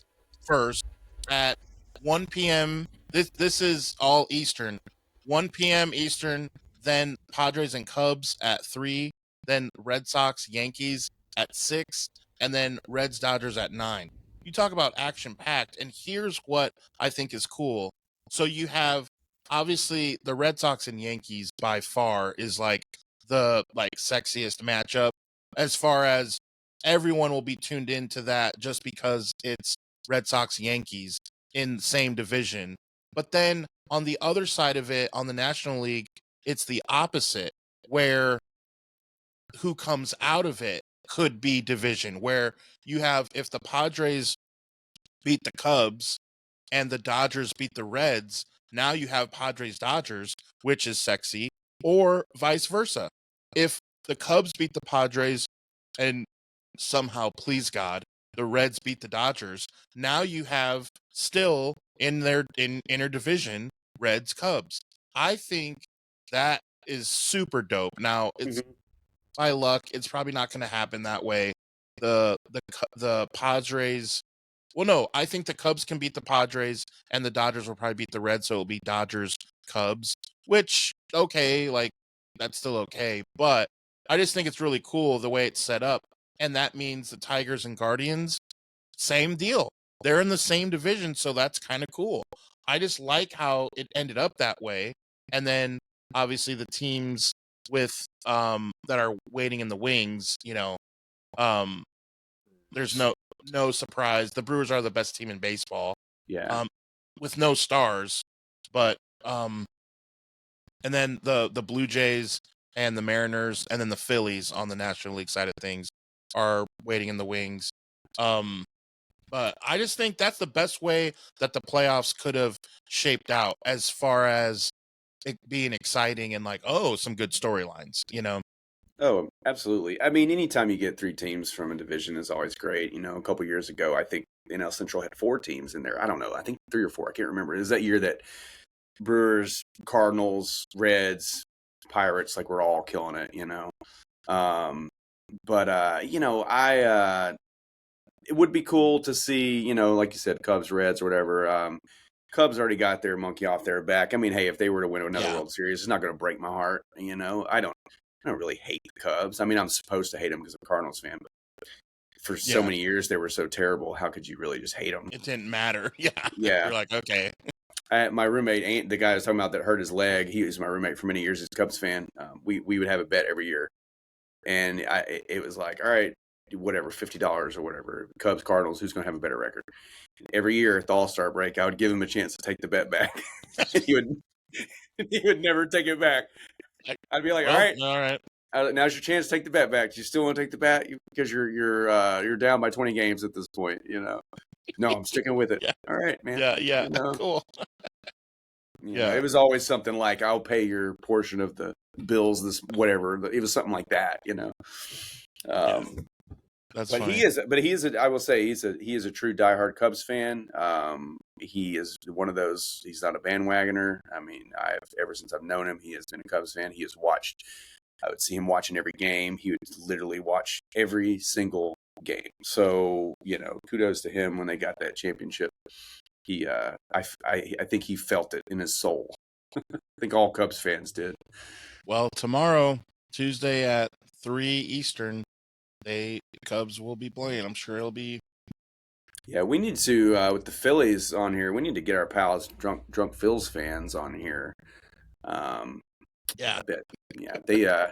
first at 1 p.m. This is all Eastern. 1 p.m. Eastern, then Padres and Cubs at 3, then Red Sox Yankees at 6, and then Reds Dodgers at 9. You talk about action packed, and here's what I think is cool. So you have obviously the Red Sox and Yankees by far is like the sexiest matchup as far as everyone will be tuned into that just because it's Red Sox Yankees in the same division. But then on the other side of it, on the National League, it's the opposite, where who comes out of it could be division, where you have, if the Padres beat the Cubs and the Dodgers beat the Reds, now you have Padres Dodgers, which is sexy, or vice versa. If the Cubs beat the Padres and somehow, please God, the Reds beat the Dodgers, now you have still in their in interdivision Reds Cubs. I think that is super dope. Now it's Mhm. by luck, it's probably not going to happen that way. The Padres. Well, no, I think the Cubs can beat the Padres, and the Dodgers will probably beat the Reds, so it'll be Dodgers Cubs. Which okay, like that's still okay, but I just think it's really cool the way it's set up, and that means the Tigers and Guardians, same deal. They're in the same division, so that's kind of cool. I just like how it ended up that way, and then obviously the teams with that are waiting in the wings, um there's no surprise. The Brewers are the best team in baseball, Yeah. um with no stars, but and then the Blue Jays and the Mariners and then the Phillies on the National League side of things are waiting in the wings. Um but I just think that's the best way that the playoffs could have shaped out as far as it being exciting and like, oh, some good storylines. Oh, absolutely. I mean, anytime you get three teams from a division is always great. A couple years ago, I think NL Central had four teams in there. I don't know. I think three or four. I can't remember. It was that year that Brewers, Cardinals, Reds, Pirates, like we're all killing it. Um, but it would be cool to see, like you said, Cubs, Reds, or whatever. Cubs already got their monkey off their back. I mean, hey, if they were to win another Yeah. World Series, it's not going to break my heart. I don't really hate the Cubs. I mean, I'm supposed to hate them because I'm a Cardinals fan, but for so Yeah. many years they were so terrible. How could you really just hate them? It didn't matter. Yeah. Yeah. You're like, okay. My roommate, the guy I was talking about that hurt his leg, he was my roommate for many years. He's a Cubs fan. We would have a bet every year, and it was like, all right, whatever, $50 or whatever. Cubs, Cardinals, who's going to have a better record? Every year at the All-Star break, I would give him a chance to take the bet back. he would never take it back. I'd be like, Well, all right, all right. now's your chance to take the bet back. Do you still want to take the bet because you're down by 20 games at this point? No, I'm sticking with it. Yeah. All right, man. Yeah. Cool. Yeah. It was always something like, I'll pay your portion of the bills, this whatever. It was something like that. That's But funny. he is I will say he is a true diehard Cubs fan. He is one of those. He's not a bandwagoner. I mean, ever since I've known him, he has been a Cubs fan. He has watched. I would see him watching every game. He would literally watch every single game. So kudos to him when they got that championship. I think he felt it in his soul. I think all Cubs fans did. Well, tomorrow, Tuesday at 3 Eastern, Cubs will be playing. I'm sure it'll be. Yeah, we need to with the Phillies on here. We need to get our pals, drunk Phils fans on here. Yeah. I bet. Yeah,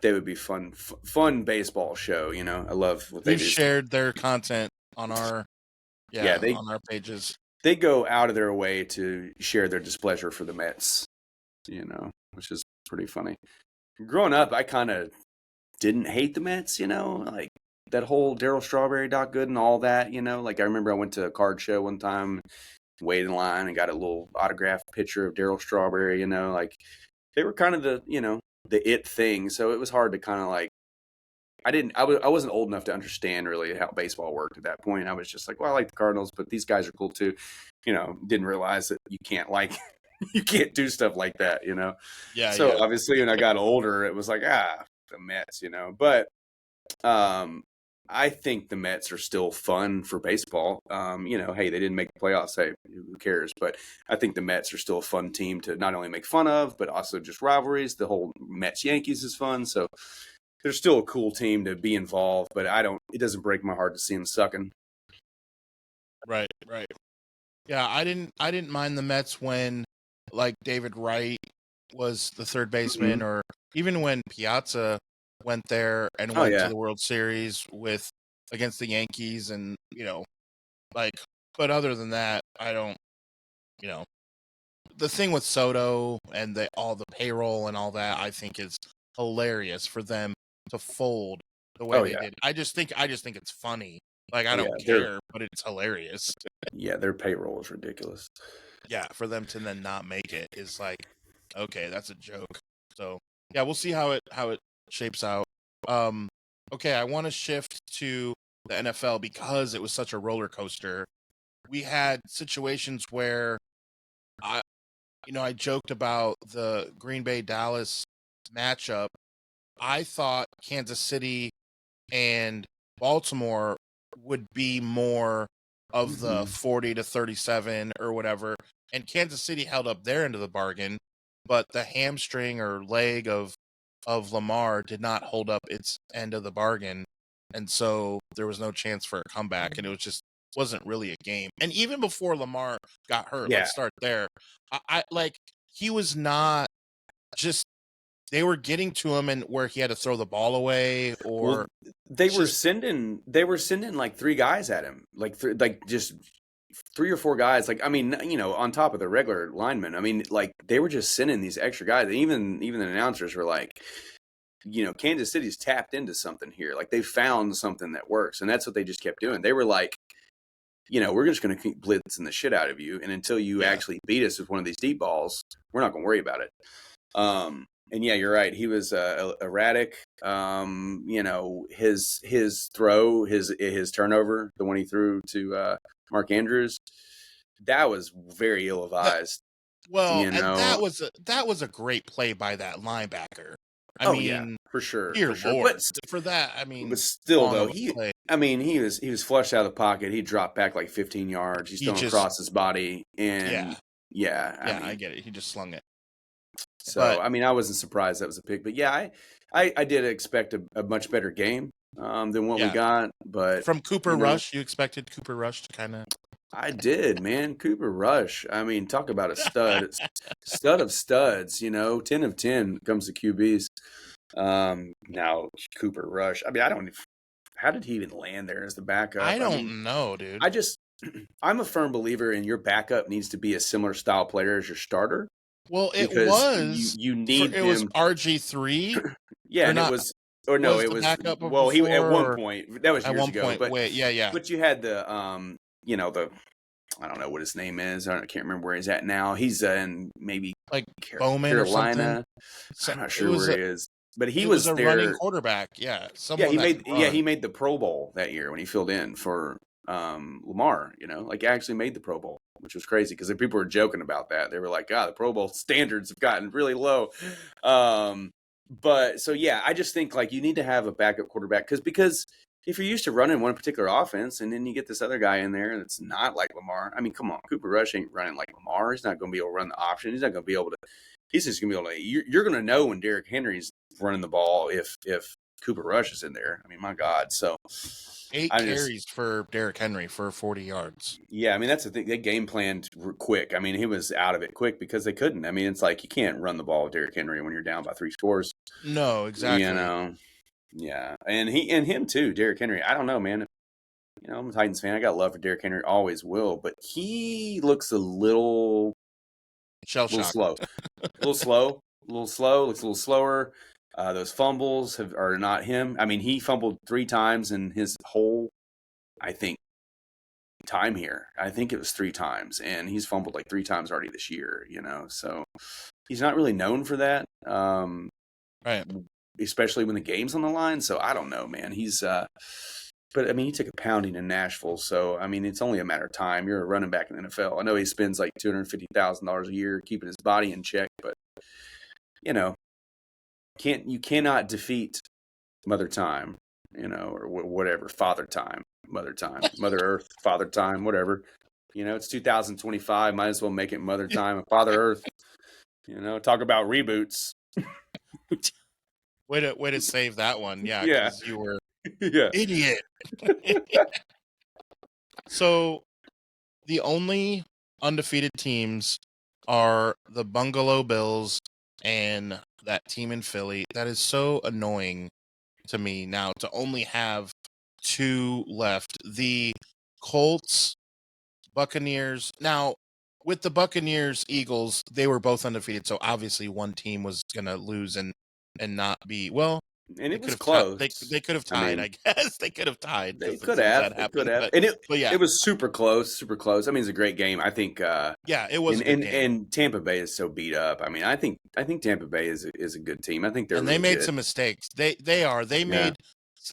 they would be fun baseball show. I love what they We've do. shared their content on our on our pages. They go out of their way to share their displeasure for the Mets. Which is pretty funny. Growing up, I kind of didn't hate the Mets. Like that whole Darryl Strawberry, Doc Gooden, all that. Like I remember I went to a card show one time, waited in line, and got a little autographed picture of Darryl Strawberry. Like they were kind of the the it thing. So it was hard to kind of like. I wasn't old enough to understand really how baseball worked at that point. I was just like, well, I like the Cardinals, but these guys are cool too. Didn't realize that you can't like You can't do stuff like that, Yeah, So yeah. obviously, when I got older, it was like, the Mets, But I think the Mets are still fun for baseball. Hey, they didn't make the playoffs. Hey, who cares? But I think the Mets are still a fun team to not only make fun of, but also just rivalries. The whole Mets Yankees is fun. So they're still a cool team to be involved. But it doesn't break my heart to see them sucking. Right, right. Yeah, I didn't mind the Mets when like David Wright was the third baseman, Mm-hmm. or even when Piazza went there and Oh, went to yeah. the World Series with against the Yankees, and like, but other than that, I don't, you know, the thing with Soto and all the payroll and all that, I think is hilarious for them to fold the way Oh, they yeah. did. I just think it's funny. Like, I Oh, don't yeah. care, but it's hilarious. Their payroll is ridiculous. Yeah, for them to then not make it is like, okay, that's a joke. So yeah, we'll see how it shapes out. Um, okay, I want to shift to the NFL because it was such a roller coaster. We had situations where I joked about the Green Bay Dallas matchup. I thought Kansas City and Baltimore would be more of the Mm-hmm. 40-37 or whatever, and Kansas City held up their end of the bargain, but the hamstring or leg of Lamar did not hold up its end of the bargain, and so there was no chance for a comeback, and it wasn't really a game. And even before Lamar got hurt, Yeah. let's start there. I like, he was not just, they were getting to him and where he had to throw the ball away, or Well, they were just sending like three guys at him, like just three or four guys. Like, I mean, on top of the regular linemen. I mean, like they were just sending these extra guys. Even the announcers were like, Kansas City's tapped into something here. Like they found something that works, and that's what they just kept doing. They were like, we're just going to keep blitzing the shit out of you, and until you yeah. actually beat us with one of these deep balls, we're not going to worry about it. And yeah, you're right. He was erratic. His throw, his turnover, the one he threw to Mark Andrews, that was very ill advised. Well, You and know. that was a great play by that linebacker. I Oh yeah, mean, for sure, dear for sure. Lord, for that, I But mean, still, long though, of a play. he was flushed out of the pocket. He dropped back like 15 yards. He's He thrown just, across his body, and yeah, yeah, yeah, I get it. He just slung it. So, But I mean, I wasn't surprised that was a pick, but yeah, I did expect a much better game than what we yeah, got. But from Cooper Rush, you expected Cooper Rush to kind of, I did, man. Cooper Rush. I mean, talk about a stud, stud of studs. 10 of 10 comes to QBs. Now Cooper Rush. I mean, I don't. How did he even land there as the backup? I I mean, don't know, dude. I just. I'm a firm believer in your backup needs to be a similar style player as your starter. Well, Because you need it was them. RG3 Yeah, or and it not? was, or no, Was it the was, backup well, he at before, one or point, that was at years one ago, point? Wait, yeah. but you had the the, I don't know what his name is. I can't remember where he's at now. He's in maybe Like Bowman or something. Carolina. So I'm not it sure was where he is, but he it was was a running there. quarterback. Yeah, Yeah, someone that could he run. made the Pro Bowl that year when he filled in for Lamar. Like actually made the Pro Bowl, which was crazy because people were joking about that. They were like, "God, the Pro Bowl standards have gotten really low." But so yeah, I just think like you need to have a backup quarterback because if you're used to running one particular offense and then you get this other guy in there that's not like Lamar. I mean, come on, Cooper Rush ain't running like Lamar. He's not going to be able to run the option. He's not going to be able to. He's just going to be able to. You're going to know when Derrick Henry's running the ball if Cooper Rush is in there. I mean, my God. So 8 I just, carries for Derrick Henry for 40 yards. yeah, I mean, that's the thing. They game planned quick. I mean, he was out of it quick because they couldn't. I mean, it's like you can't run the ball with Derrick Henry when you're down by 3 scores. No, exactly. Yeah, and him too, Derrick Henry. I don't know, man. I'm a Titans fan. I got love for Derrick Henry, always will, but he looks a little Shell shock. slow, looks a little slower. Those fumbles are not him. I mean, he fumbled 3 times in his whole, I think, time here. I think it was 3 times, and he's fumbled like 3 times already this year. So he's not really known for that. Right. Especially when the game's on the line. So I don't know, man. He's But I mean, he took a pounding in Nashville, so I mean, it's only a matter of time. You're a running back in the NFL. I know he spends like $250,000 a year keeping his body in check, but you know, you cannot defeat Mother Time, or whatever, Father Time, Mother Earth, Father Time, whatever. It's 2025. Might as well make it Mother Time and Father Earth. Talk about reboots. Way to save that one. Yeah, Yeah. because you were Yeah. idiot. So the only undefeated teams are the Bungalow Bills and that team in Philly. That is so annoying to me now to only have two left. The Colts, Buccaneers. Now, with the Buccaneers, Eagles, they were both undefeated, so obviously one team was going to lose and not be, well, And it they was could have close. they could have tied, I guess. They could have tied. They 'cause could sometimes have. that They could happened, have. but, And yeah. it was super close, super close. I mean, it's a great game. I think. Yeah, it was a good game. And Tampa Bay is so beat up. I mean, I think Tampa Bay is a good team. I think they're And they really made good. some mistakes. They made.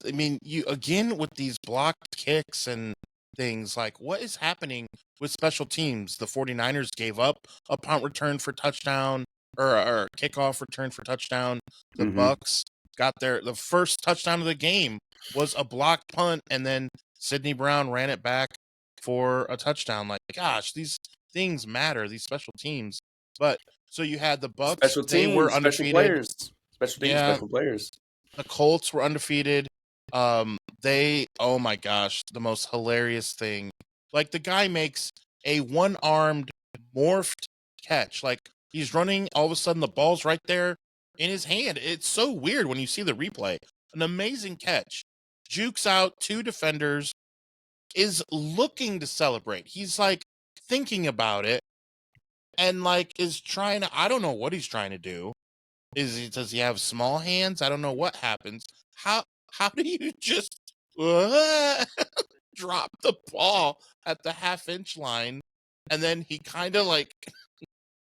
I mean, you again with these blocked kicks and things, like what is happening with special teams? The 49ers gave up a punt return for touchdown or kickoff return for touchdown. The Mhm. Bucks got the first touchdown of the game was a blocked punt, and then Sidney Brown ran it back for a touchdown. Like, gosh, these things matter, these special teams. But so you had the Bucks, Special they were teams, special undefeated. players, special teams, Yeah. special players. The Colts were undefeated. Oh my gosh, the most hilarious thing. Like, the guy makes a one-armed morphed catch. Like, he's running, all of a sudden the ball's right there in his hand. It's so weird when you see the replay. An amazing catch. Jukes out two defenders, is looking to celebrate. He's like thinking about it and like is trying to, I don't know what he's trying to do. Does he have small hands? I don't know what happens. How do you just drop the ball at the half-inch line, and then he kind of like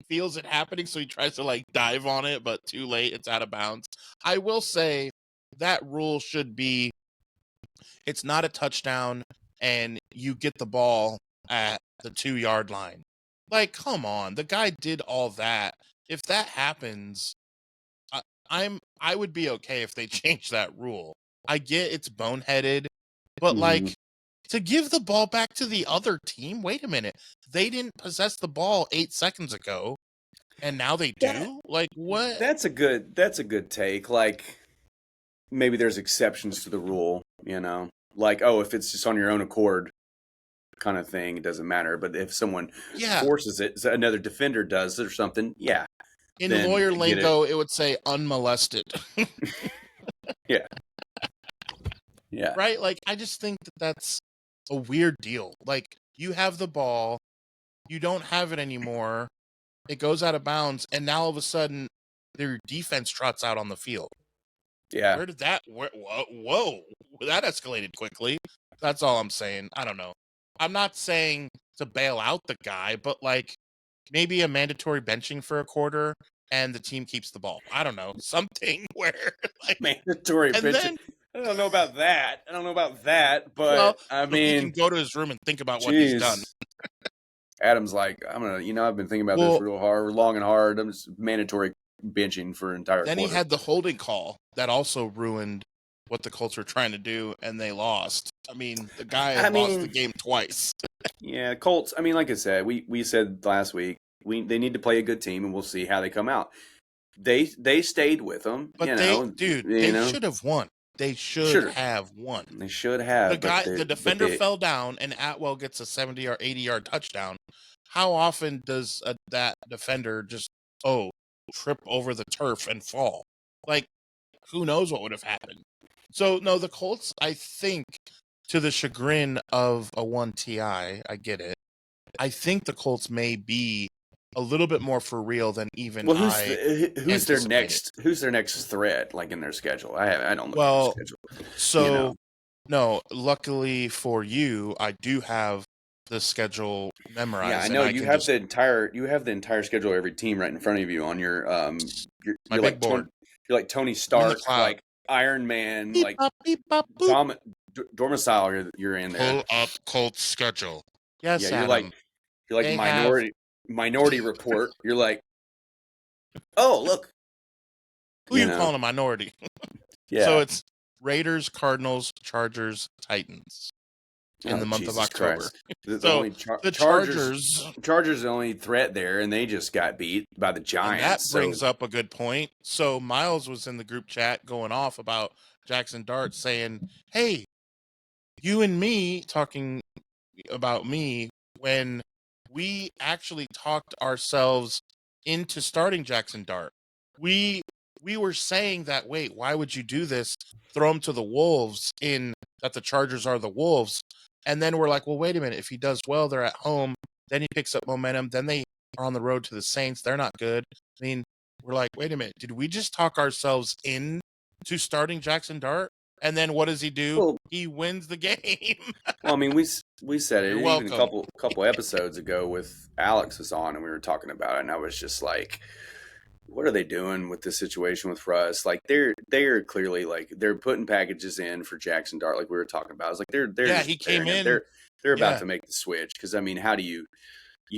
feels it happening, so he tries to like dive on it, but too late, it's out of bounds. I will say that rule should be, it's not a touchdown and you get the ball at the 2-yard line. Like, come on, the guy did all that. If that happens, I would be okay if they change that rule. I get it's boneheaded, but like, to give the ball back to the other team, wait a minute. They didn't possess the ball 8 seconds ago, and now they do? Like, what? That's a good take. Like, maybe there's exceptions to the rule, Like, oh, if it's just on your own accord kind of thing, it doesn't matter. But if someone forces it, another defender does it or something, yeah. In lawyer lingo, it would say unmolested. Yeah. Yeah. Right? Like, I just think that's a weird deal. Like, you have the ball, you don't have it anymore, it goes out of bounds, and now all of a sudden, their defense trots out on the field. Yeah. Where did that... Whoa. That escalated quickly. That's all I'm saying. I don't know. I'm not saying to bail out the guy, but, like, maybe a mandatory benching for a quarter, and the team keeps the ball. I don't know. Something where... like, mandatory benching. Then, I don't know about that. But, well, I mean... he can go to his room and think about what he's done. Adam's like, I've been thinking about this real hard, long and hard. I'm just mandatory benching for an entire Then quarter. He had the holding call that also ruined what the Colts were trying to do, and they lost. I mean, the guy lost the game twice. Yeah, Colts, I mean, like I said, we said last week, they need to play a good team, and we'll see how they come out. They stayed with them, but they should have won. They should have won. They should have. The defender fell down, and Atwell gets a 70 or 80-yard touchdown. How often does that defender just trip over the turf and fall? Like, who knows what would have happened? So no, the Colts, I think, to the chagrin of a 1TI, I get it. I think the Colts may be a little bit more for real than even who's their next threat, like, in their schedule? I don't know their schedule. So no, luckily for you, I do have the schedule memorized. Yeah, I know you have the entire schedule of every team right in front of you on your big board. You're like Tony Stark, like Iron Man, like domicile you're in there. Pull up Colts schedule. Yes, Yeah, Adam. you're like They have Minority Report. You're like, oh look, who you calling a minority? So Yeah. it's Raiders, Cardinals, Chargers, Titans in the month of Jesus October. Christ. The So only the Chargers, Chargers the only threat there, and they just got beat by the and Giants. that brings up a good point. So Miles was in the group chat going off about Jackson Dart saying, "Hey, you and me talking about me when we actually talked ourselves into starting Jackson Dart. We were saying that, wait, why would you do this? Throw him to the Wolves in that the Chargers are the Wolves. And then we're like, well, wait a minute. If he does well, they're at home. Then he picks up momentum. Then they are on the road to the Saints. They're not good. I mean, we're like, wait a minute. Did we just talk ourselves in to starting Jackson Dart? And then what does he do? Well, He wins the game. well, I mean, we said it You're even a welcome. couple episodes ago with Alex was on, and we were talking about it, and I was just like, what are they doing with this situation with Russ? Like they're clearly like they're putting packages in for Jackson Dart, like we were talking about. I was like, they're Yeah, just he came preparing him. in. They're about Yeah. to make the switch because I mean, how do you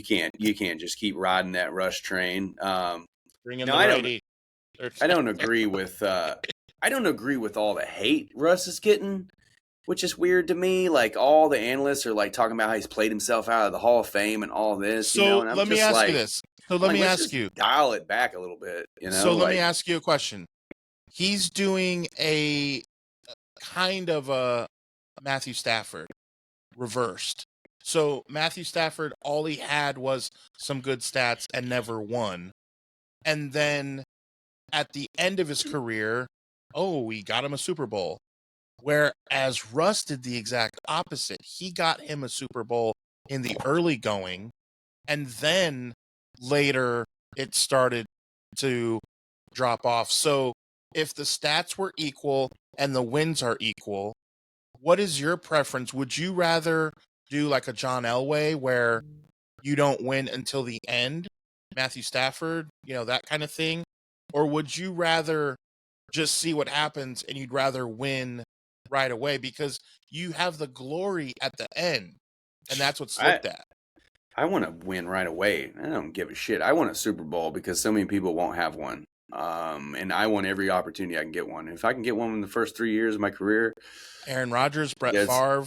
can't just keep riding that Rush train? Bring in No, the I righty. don't agree with I don't agree with all the hate Russ is getting, which is weird to me. Like all the analysts are like talking about how he's played himself out of the Hall of Fame and all this, you know. So And I'm let me just ask like, you this. So let like, me let's ask just you. dial it back a little bit, you know. So let me like, ask you a question. He's doing a kind of a Matthew Stafford reversed. So Matthew Stafford, all he had was some good stats and never won. And then at the end of his career, oh, we got him a Super Bowl. Whereas Russ did the exact opposite. He got him a Super Bowl in the early going, and then later it started to drop off. So if the stats were equal and the wins are equal, what is your preference? Would you rather do like a John Elway where you don't win until the end, Matthew Stafford, that kind of thing? Or would you rather just see what happens and you'd rather win right away because you have the glory at the end, and that's what's looked at? I want to win right away. I don't give a shit. I want a Super Bowl because so many people won't have one. And I want every opportunity I can get one. If I can get one in the first 3 years of my career, Aaron Rodgers, Brett Favre,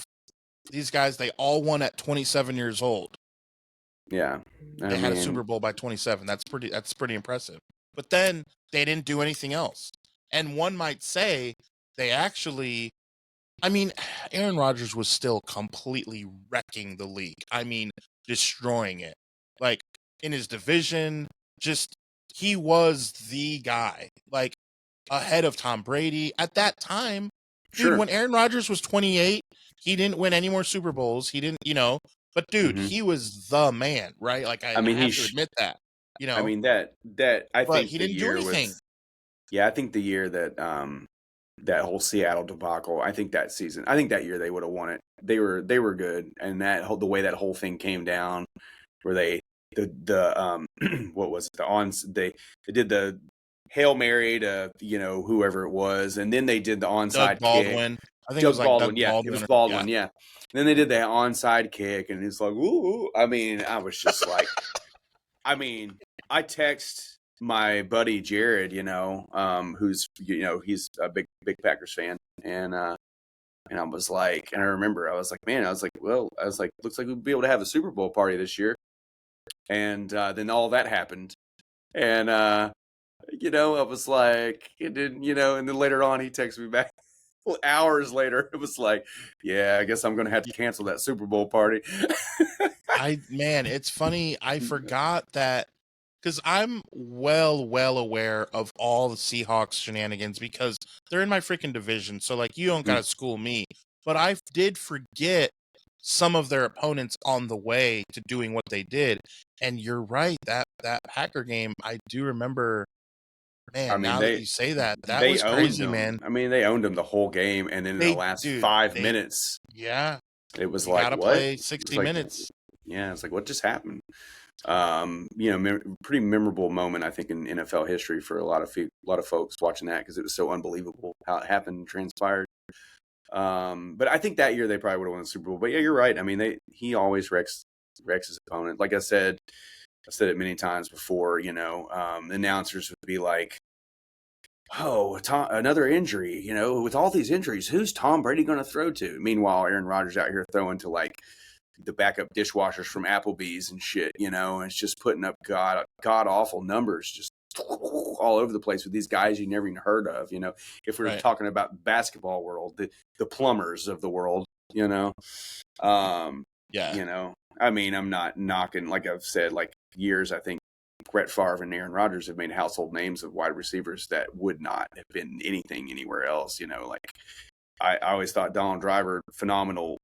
these guys, they all won at 27 years old. Yeah. They had a Super Bowl by 27. That's pretty impressive. But then they didn't do anything else. And one might say they actually, Aaron Rodgers was still completely wrecking the league. Destroying it. Like in his division, he was the guy. Like ahead of Tom Brady at that time. Dude, sure. When Aaron Rodgers was 28, he didn't win any more Super Bowls. He didn't, but dude, he was the man, right? Like I have to admit that, I mean that I think he didn't do anything. I think the year that that whole Seattle debacle, I think that year they would have won it. They were good, and the way that whole thing came down, where they what was it? They did the Hail Mary to whoever it was, and then they did the onside Doug Baldwin. kick. I think it was like Baldwin. Doug Baldwin. It was Baldwin. Yeah. And then they did the onside kick, and it's like, ooh. I was just like, I text my buddy Jared, who's he's a big Packers fan, and I was like, and I remember I was like, looks like we'll be able to have a Super Bowl party this year, and then all that happened, and I was like, and then later on he texted me back. Hours later, it was like, yeah, I guess I'm going to have to cancel that Super Bowl party. It's funny. I forgot that because I'm well aware of all the Seahawks shenanigans because they're in my freaking division. So like, you don't got to school me, but I did forget some of their opponents on the way to doing what they did. And you're right. That Packer game, I do remember. Man, now that you say that was crazy, man. They owned them the whole game, and then in the last 5 minutes, it was like, gotta what? Play 60 minutes. Yeah, it's like, what just happened? Pretty memorable moment, I think, in NFL history for a lot of folks watching that because it was so unbelievable how it happened and transpired. But I think that year they probably would have won the Super Bowl. But yeah, you're right. I mean, he always wrecks his opponent. Like I said it many times before. The announcers would be like, "Oh, another injury. With all these injuries, who's Tom Brady going to throw to?" Meanwhile, Aaron Rodgers out here throwing to like the backup dishwashers from Applebee's and shit. And it's just putting up god awful numbers, just all over the place with these guys you never even heard of. If we were talking about basketball world, the plumbers of the world. I mean, I'm not knocking, like I've said, like years. I think Brett Favre and Aaron Rodgers have made household names of wide receivers that would not have been anything anywhere else. Like I always thought Donald Driver, phenomenal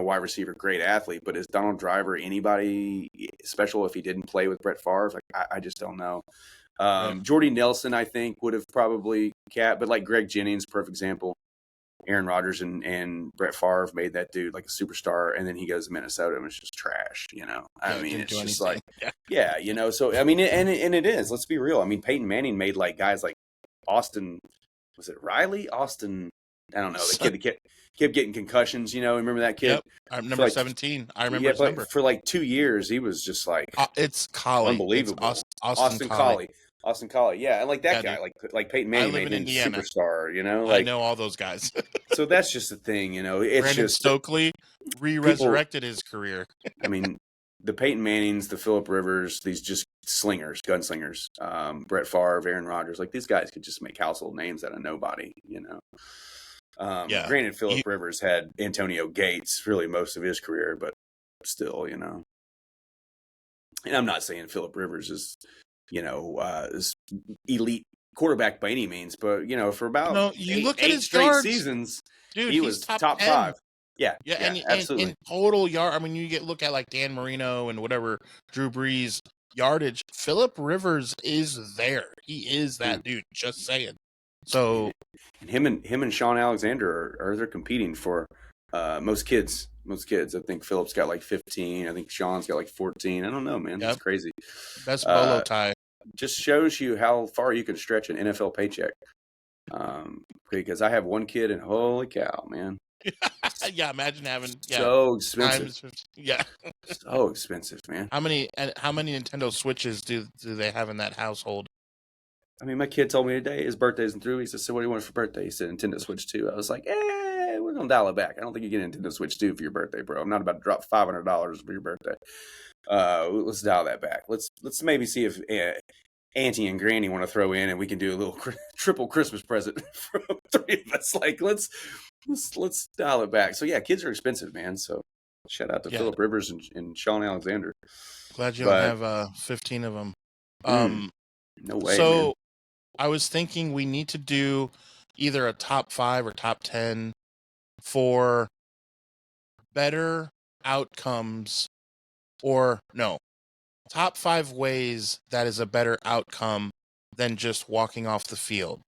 wide receiver, great athlete, but is Donald Driver anybody special if he didn't play with Brett Favre? Like I just don't know. Jordy Nelson, I think, would have probably but like Greg Jennings, perfect example. Aaron Rodgers and Brett Favre made that dude like a superstar, and then he goes to Minnesota and it's just trash. I mean, it's just anything. Like, So I mean, and it is. Let's be real. I mean, Peyton Manning made like guys like Austin. Was it Riley? Austin? I don't know. The kid kept getting concussions. Remember that kid? Yep. I'm number 17. I remember his number. For like 2 years, he was just like it's Collie. Unbelievable. It's Austin Collie. Austin Collie, yeah, and like that guy, dude. like Peyton Manning made him superstar. Like, I know all those guys. So that's just the thing, It's Brandon just Stokely resurrected his career. I mean, the Peyton Mannings, the Phillip Rivers, these just gunslingers. Brett Favre, Aaron Rodgers, like these guys could just make household names out of nobody. Granted, Phillip Rivers had Antonio Gates really most of his career, but still, And I'm not saying Phillip Rivers is is elite quarterback by any means, but for about look at eight his straight yards. seasons, Dude, he was top 10. 5. Yeah, and absolutely. in total yard. I mean, you look at like Dan Marino and whatever Drew Brees yardage. Phillip Rivers is there. He is that dude. Just saying. So, and him and Sean Alexander are they're competing for most kids. I think Phillip's got like 15. I think Sean's got like 14. I don't know, man. That's crazy. Best bolo tie. Just shows you how far you can stretch an NFL paycheck. Because I have one kid and holy cow, man. Imagine having so expensive. So expensive, man. How many Nintendo Switches do they have in that household? I mean, my kid told me today his birthday isn't through. He said, "So what do you want for birthday?" He said, "Nintendo Switch 2." I was like, we're gonna dial it back. I don't think you get a Nintendo Switch 2 for your birthday, bro. I'm not about to drop $500 for your birthday. Let's dial that back. Let's maybe see if Auntie and Granny want to throw in, and we can do a little triple Christmas present from 3 of us. Like, let's dial it back. So yeah, kids are expensive, man. So shout out to Phillip Rivers and Sean Alexander. Glad you don't have 15 of them. No way. So man. I was thinking we need to do either a top 5 or top 10 for better outcomes, or no, top 5 ways that is a better outcome than just walking off the field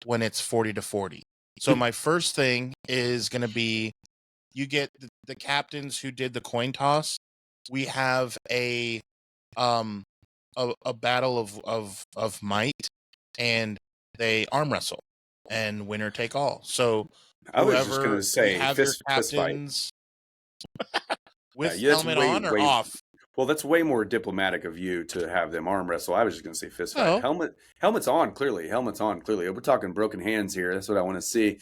when it's 40-40. So my first thing is going to be, you get the captains who did the coin toss. We have a battle of might, and they arm wrestle, and winner take all. So I was just going to say, have your captains with helmet on or off. Well, that's way more diplomatic of you to have them arm wrestle. I was just going to say fist fight. Helmet's on clearly. We're talking broken hands here. That's what I want to see.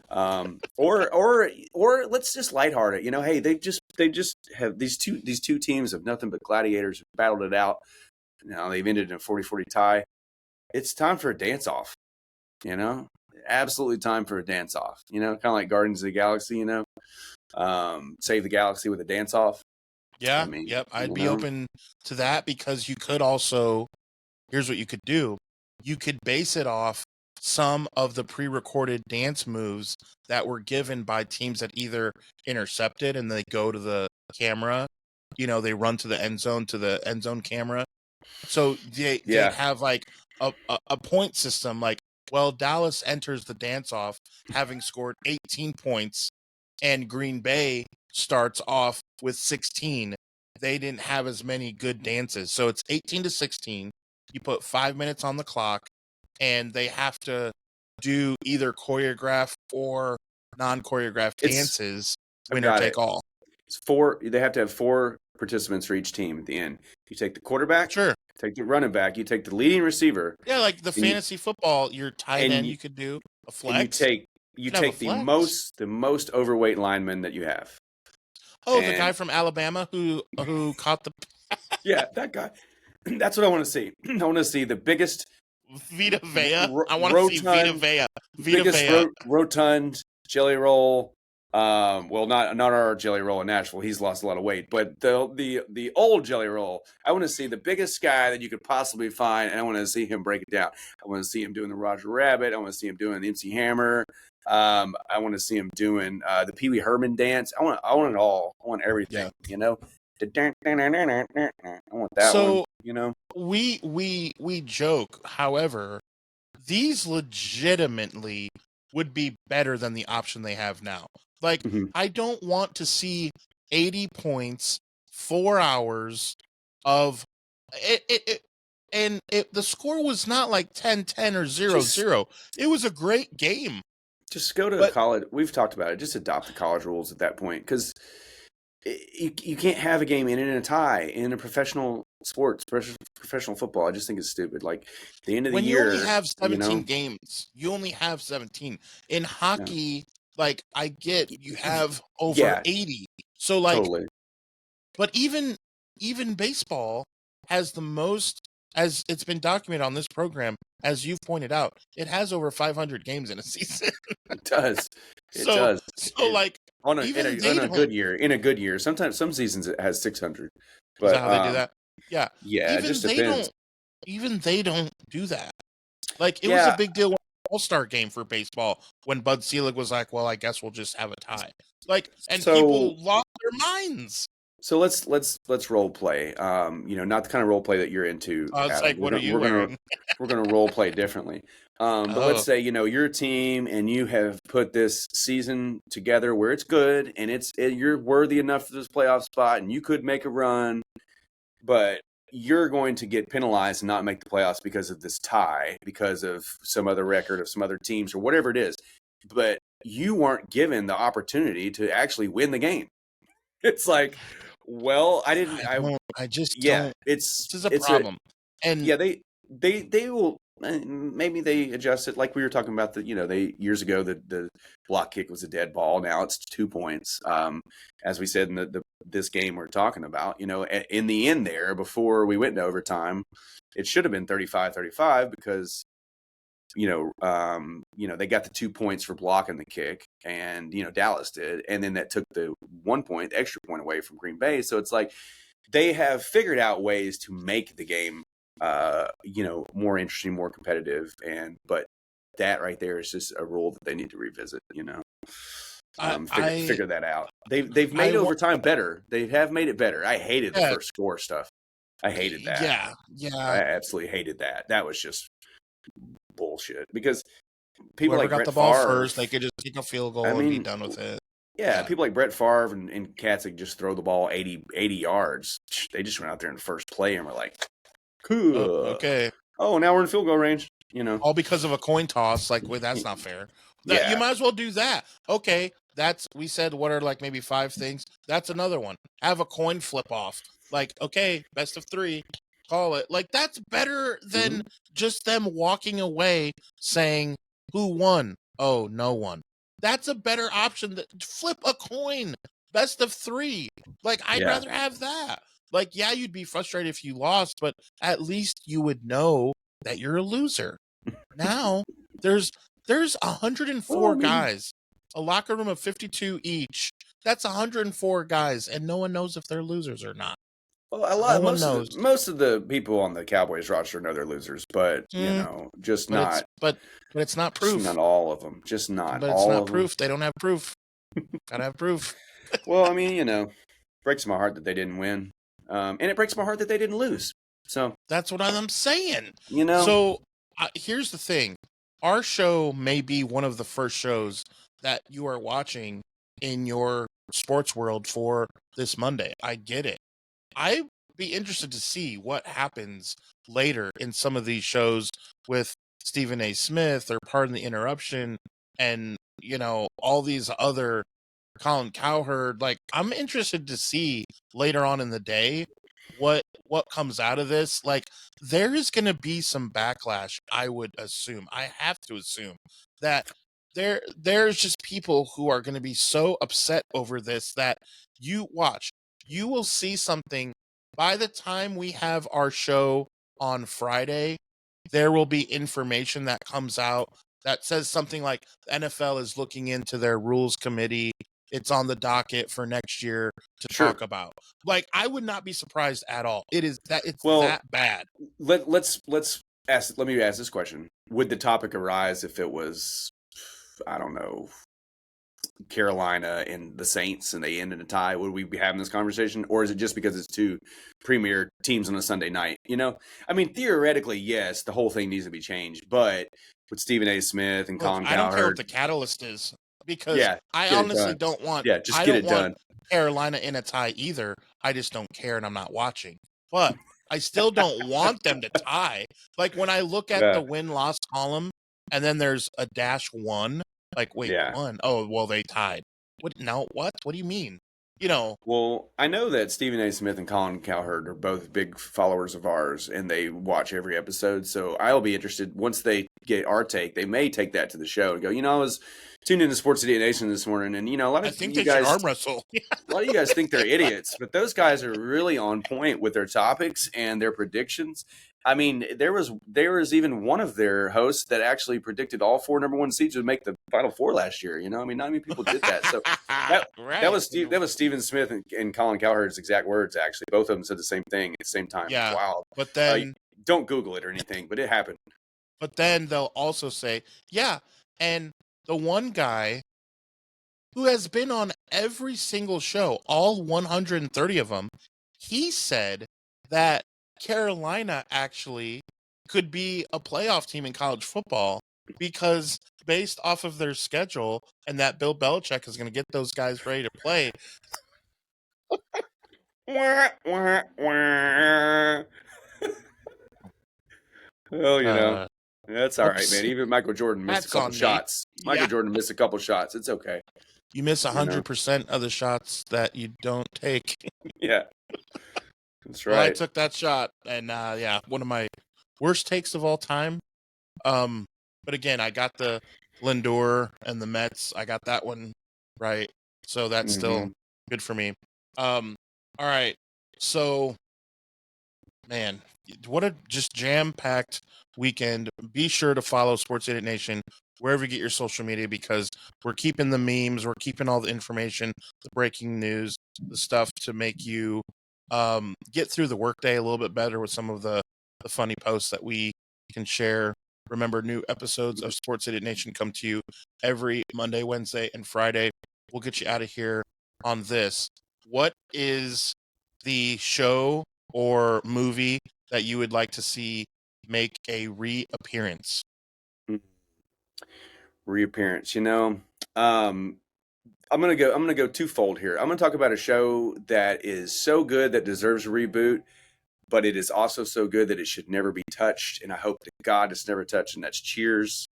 Or let's just lighthearted. Hey, they just have these two teams of nothing but gladiators who battled it out. Now they've ended in a 40-40 tie. It's time for a dance off. Absolutely time for a dance off. Kind of like Guardians of the Galaxy. Save the galaxy with a dance off. Yeah, I'd be open to that, because you could also, here's what you could do. You could base it off some of the pre-recorded dance moves that were given by teams that either intercepted and they go to the camera, they run to the end zone camera. So they have like a point system, like, well, Dallas enters the dance off having scored 18 points and Green Bay starts off with 16. They didn't have as many good dances. So it's 18-16. You put 5 minutes on the clock, and they have to do either choreograph or non-choreographed It's- dances, I've winner got take it. all. It's 4. They have to have 4 participants for each team at the end. You take the quarterback, Sure. take the running back, you take the leading receiver, Yeah, like the and you- fantasy football, your tight and end you- you could do a flex. and you Could have a take the flex. most overweight lineman that you have. Oh, the And- guy from Alabama who caught the Yeah, that guy. That's what I want to see. I want to see the biggest, Vita Vea. I want to see rotund- Vita Vea. Vita biggest Vea. rotund jelly roll. Well, not our jelly roll in Nashville. He's lost a lot of weight, but the old jelly roll. I want to see the biggest guy that you could possibly find, and I want to see him break it down. I want to see him doing the Roger Rabbit. I want to see him doing the MC Hammer. I want to see him doing the Pee Wee Herman dance. I want it all. I want everything. Yeah. You know. I want that one. You know. We joke, however, these legitimately would be better than the option they have now. Like, Mhm. I don't want to see 80 points, 4 hours of it. And the score was not like 10-10 or 0-0. It was a great game. Just go to college. We've talked about it. Just adopt the college rules at that point, because you can't have a game in a tie in a professional sports, professional football. I just think it's stupid. Like, the end of the When year, you only have 17 you know? games, you only have 17. In hockey, like, I get you have over Yeah. 80. So, like, Totally. but even baseball has the most, as it's been documented on this program, as you've pointed out, it has over 500 games in a season. It does. It So- does. So, like, in even a they don't- good year. In a good year. Sometimes some seasons it has 600. But is that how they do that? Yeah. Yeah, it Even just they depends. don't do that. Like, it was Yeah. a big deal when All-Star game for baseball when Bud Selig was like, well, I guess we'll just have a tie. Like, and So- people lost their minds. So let's role play. Not the kind of role play that you're into. I was Adam. like, what are you wearing? We're gonna role play differently. But let's say you're a team and you have put this season together where it's good and you're worthy enough for this playoff spot and you could make a run, but you're going to get penalized and not make the playoffs because of this tie, because of some other record of some other teams or whatever it is. But you weren't given the opportunity to actually win the game. It's like, well, I didn't. I just Yeah, don't. this This is a problem. And Yeah, they will. Maybe they adjust it, like we were talking about. Years ago the block kick was a dead ball. Now it's 2 points. As we said in this game we're talking about, in the end there, before we went into overtime, it should have been 35-35 because they got the 2 points for blocking the kick, and Dallas did, and then that took the 1 point, the extra point away from Green Bay. So it's like they have figured out ways to make the game, more interesting, more competitive, but that right there is just a rule that they need to revisit. Figure that out. They've made overtime better. They have made it better. I hated the first score stuff. I hated that. Yeah. I absolutely hated that. That was just bullshit, because people Whoever like got Brett the ball Favre, first, they could just kick a field goal and be done with it. Yeah, people like Brett Favre and cats that just throw the ball 80 yards. They just went out there in the first play and were like, cool. Okay. Oh, now we're in field goal range. All because of a coin toss. Like, wait, that's not fair. Yeah. You might as well do that. Okay, we said what are like maybe 5 things. That's another one. Have a coin flip off. Like, okay, best of 3. Call it. Like, that's better than just them walking away saying, who won? Oh, no one. That's a better option. Flip a coin. Best of 3. Like, I'd rather have that. Like, yeah, you'd be frustrated if you lost, but at least you would know that you're a loser. Now, there's 104 guys. A locker room of 52 each. That's 104 guys, and no one knows if they're losers or not. Well, most of the people on the Cowboys roster know they're losers, but just not. But it's not proof. Not all of them. Just not. But it's not proof. They don't have proof. Gotta have proof. Well, I mean, breaks my heart that they didn't win, and it breaks my heart that they didn't lose. So that's what I'm saying. So here's the thing: our show may be one of the first shows that you are watching in your sports world for this Monday. I get it. I'd be interested to see what happens later in some of these shows with Stephen A. Smith or Pardon the Interruption and all these other Colin Cowherd. Like, I'm interested to see later on in the day what comes out of this. Like, there is going to be some backlash. I would assume. I have to assume that there's just people who are going to be so upset over this that you watch. You will see something by the time we have our show on Friday. There will be information that comes out that says something like the NFL is looking into their rules committee. It's on the docket for next year to Sure. talk about. Like, I would not be surprised at all. It's Well, that bad. Let's ask. Let me ask this question: would the topic arise if it was, I don't know, Carolina and the Saints, and they end in a tie? Would we be having this conversation, or is it just because it's two premier teams on a Sunday night? I mean, theoretically, yes, the whole thing needs to be changed, but with Stephen A. Smith and Look, Colin I don't care what Cowherd, the catalyst is, because yeah, I get it honestly done. don't want. Yeah, just I get don't it want done. Carolina in a tie either. I just don't care, and I'm not watching. But I still don't want them to tie. Like, when I look at Yeah. the win-loss column, and then there's a -1. Like, wait, Yeah. one? Oh, well, they tied. What? No, what? What do you mean? Well, I know that Stephen A. Smith and Colin Cowherd are both big followers of ours, and they watch every episode. So I'll be interested once they get our take. They may take that to the show and go, I was tuned into Sports City Nation this morning, and a lot I of think you they should guys, arm wrestle. a lot of you guys think they're idiots, but those guys are really on point with their topics and their predictions. I mean, there was even one of their hosts that actually predicted all 4 number 1 seeds would make the Final Four last year. I mean, not many people did that. So that Right. was Stephen Smith and Colin Cowherd's exact words. Actually, both of them said the same thing at the same time. Yeah. Wow. But then, Don't Google it or anything, but it happened. but then they'll also say, yeah, and the one guy who has been on every single show, all 130 of them, he said that Carolina actually could be a playoff team in college football, because based off of their schedule, and that Bill Belichick is going to get those guys ready to play. Well, that's all right, oops. man. Even Michael Jordan missed That's a couple on me. shots. Michael Yeah. Jordan missed a couple shots. It's okay. You miss 100% of the shots that you don't take. Yeah. That's Well, I right. took that shot, and one of my worst takes of all time. But again, I got the Lindor and the Mets. I got that one right, so that's still good for me. All right, so man, what a just jam-packed weekend. Be sure to follow Sports Idiot Nation wherever you get your social media, because we're keeping the memes, we're keeping all the information, the breaking news, the stuff to make you get through the workday a little bit better with some of the funny posts that we can share. Remember, new episodes of Sports Idiot Nation come to you every Monday, Wednesday, and Friday. We'll get you out of here on this. What is the show or movie that you would like to see make a reappearance? Reappearance. I'm gonna go twofold here. I'm gonna talk about a show that is so good that deserves a reboot, but it is also so good that it should never be touched, and I hope to God it's never touched, and that's Cheers.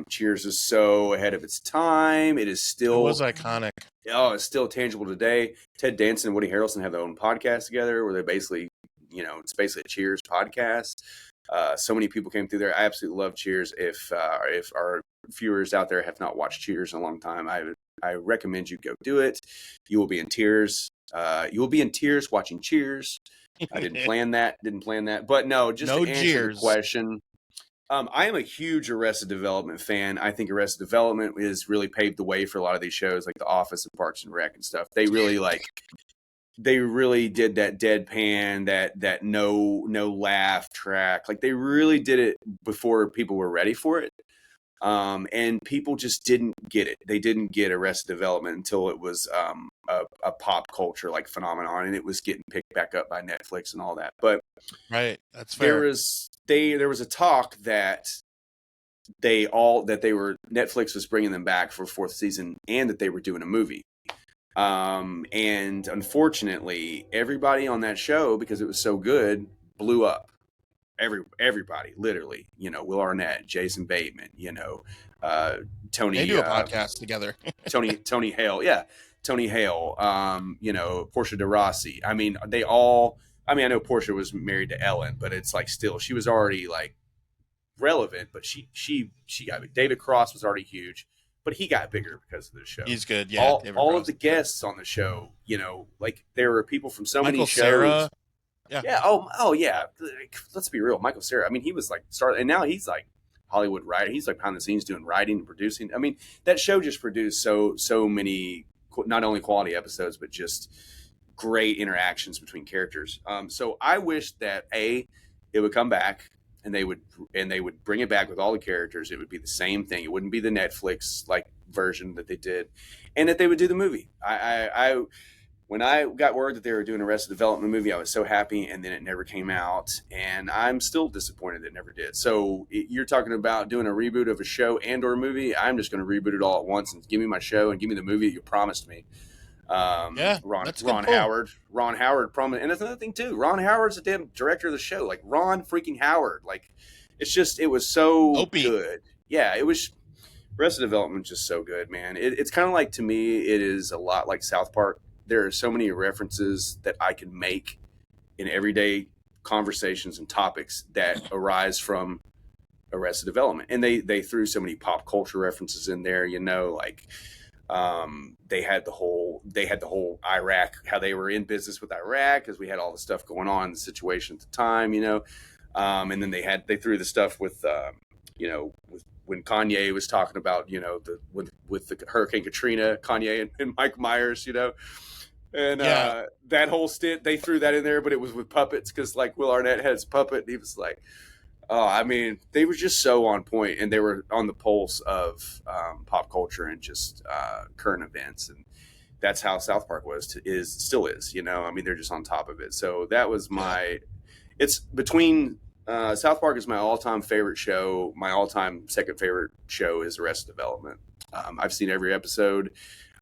Cheers is so ahead of its time. It was iconic. Oh, it's still tangible today. Ted Danson and Woody Harrelson have their own podcast together where they basically, it's basically a Cheers podcast. So many people came through there. I absolutely love Cheers. If our viewers out there have not watched Cheers in a long time, I recommend you go do it. You will be in tears. You will be in tears watching Cheers. I didn't plan that. But no, just No to answer jeers. the question. I am a huge Arrested Development fan. I think Arrested Development has really paved the way for a lot of these shows like The Office and Parks and Rec and stuff. They really did that deadpan, that no laugh track. Like, they really did it before people were ready for it. And people just didn't get it. They didn't get Arrested Development until it was a pop culture like phenomenon, and it was getting picked back up by Netflix and all that. But right, that's fair. There was a talk that Netflix was bringing them back for a 4th season, and that they were doing a movie. And unfortunately, everybody on that show, because it was so good, blew up. everybody, literally, Will Arnett, Jason Bateman, Tony, They do a podcast together. Tony Hale. Yeah. Tony Hale, Portia de Rossi. I mean, they all, I know Portia was married to Ellen, but it's like still, she was already like relevant, but she got big. David Cross was already huge, but he got bigger because of the show. He's good. Yeah. All of the guests on the show, like there were people from so many shows. Cera. Yeah. Yeah. Oh yeah. Let's be real. Michael Cera. I mean, he was like started, and now he's like Hollywood writer. He's like behind the scenes doing writing and producing. I mean, that show just produced so many, not only quality episodes, but just great interactions between characters. So I wish that it would come back and they would bring it back with all the characters. It would be the same thing. It wouldn't be the Netflix like version that they did, and that they would do the movie. When I got word that they were doing a Arrested Development movie, I was so happy, and then it never came out, and I'm still disappointed it never did. So you're talking about doing a reboot of a show and or movie. I'm just going to reboot it all at once and give me my show and give me the movie that you promised me. Ron Howard promised, and that's another thing too. Ron Howard's the damn director of the show. Like Ron freaking Howard. Like it was so good. Yeah, it was. Arrested Development just so good, man. It's kind of like, to me, it is a lot like South Park. There are so many references that I can make in everyday conversations and topics that arise from Arrested Development. And they threw so many pop culture references in there, like they had the whole Iraq, how they were in business with Iraq because we had all the stuff going on in the situation at the time, and then they threw the stuff with when Kanye was talking about, with the Hurricane Katrina, Kanye and Mike Myers, and that whole stint, they threw that in there, but it was with puppets because like Will Arnett had his puppet, and he was like, they were just so on point, and they were on the pulse of pop culture and just current events, and that's how South Park still is. They're just on top of it. So that was it's between. South Park is my all-time favorite show. My all-time second favorite show is Arrested Development. I've seen every episode.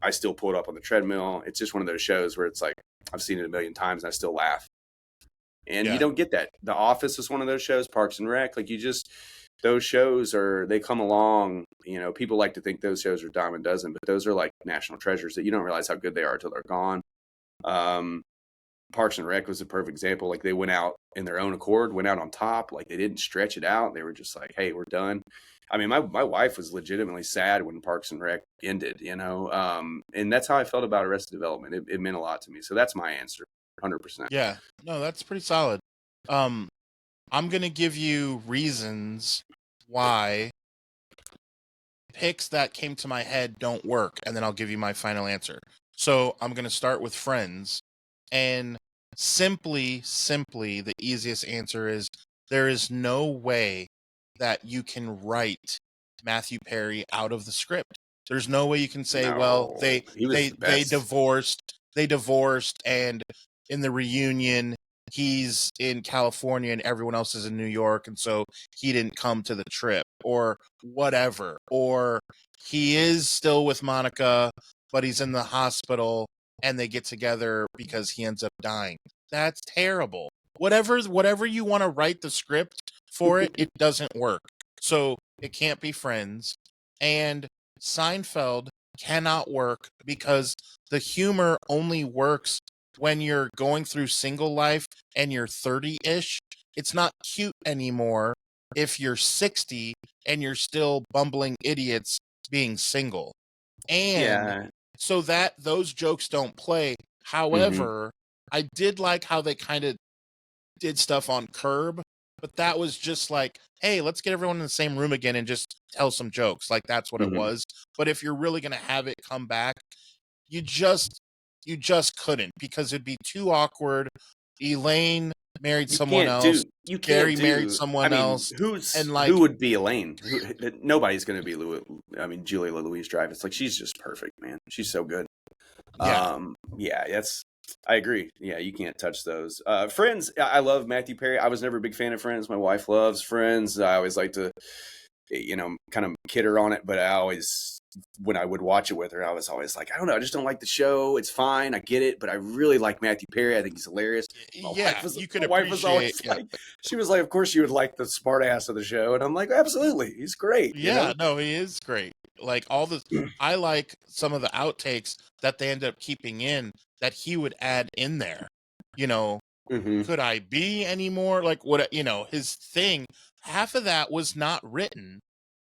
I still pull it up on the treadmill. It's just one of those shows where it's like I've seen it a million times and I still laugh. And you don't get that. The Office is one of those shows. Parks and Rec, those shows they come along. People like to think those shows are dime a dozen, but those are like national treasures that you don't realize how good they are until they're gone. Parks and Rec was a perfect example. Like they went out in their own accord, went out on top. Like they didn't stretch it out. They were just like, hey, we're done. My wife was legitimately sad when Parks and Rec ended, and that's how I felt about Arrested Development. It meant a lot to me. So that's my answer, 100%. Yeah, no, that's pretty solid. I'm going to give you reasons why picks that came to my head don't work, and then I'll give you my final answer. So I'm going to start with Friends, and simply, the easiest answer is there is no way that you can write Matthew Perry out of the script. There's no way you can say, well, they divorced, and in the reunion, he's in California and everyone else is in New York, and so he didn't come to the trip, or whatever. Or he is still with Monica, but he's in the hospital, and they get together because he ends up dying. That's terrible. Whatever you want to write the script for it doesn't work. So it can't be Friends. And Seinfeld cannot work because the humor only works when you're going through single life and you're 30-ish. It's not cute anymore if you're 60 and you're still bumbling idiots being single. And so that those jokes don't play. However, I did like how they kind of did stuff on Curb, but that was just like, hey, let's get everyone in the same room again and just tell some jokes. Like that's what it was. But if you're really going to have it come back, you just couldn't, because it'd be too awkward. Elaine married someone else. Gary married someone else. Who would be Elaine? Nobody's going to be Julia Louis-Dreyfus. Like she's just perfect, man. She's so good. I agree. Yeah, you can't touch those. Friends, I love Matthew Perry. I was never a big fan of Friends. My wife loves Friends. I always like to, kind of kid her on it. But when I would watch it with her, I was always like, I don't know, I just don't like the show. It's fine, I get it, but I really like Matthew Perry. I think he's hilarious. You could my wife was always like, she was like, of course you would like the smart ass of the show, and I'm like, absolutely, he's great. Yeah, no, he is great. Like I like some of the outtakes that they end up keeping in that he would add in there. Could I be any more like what his thing? Half of that was not written,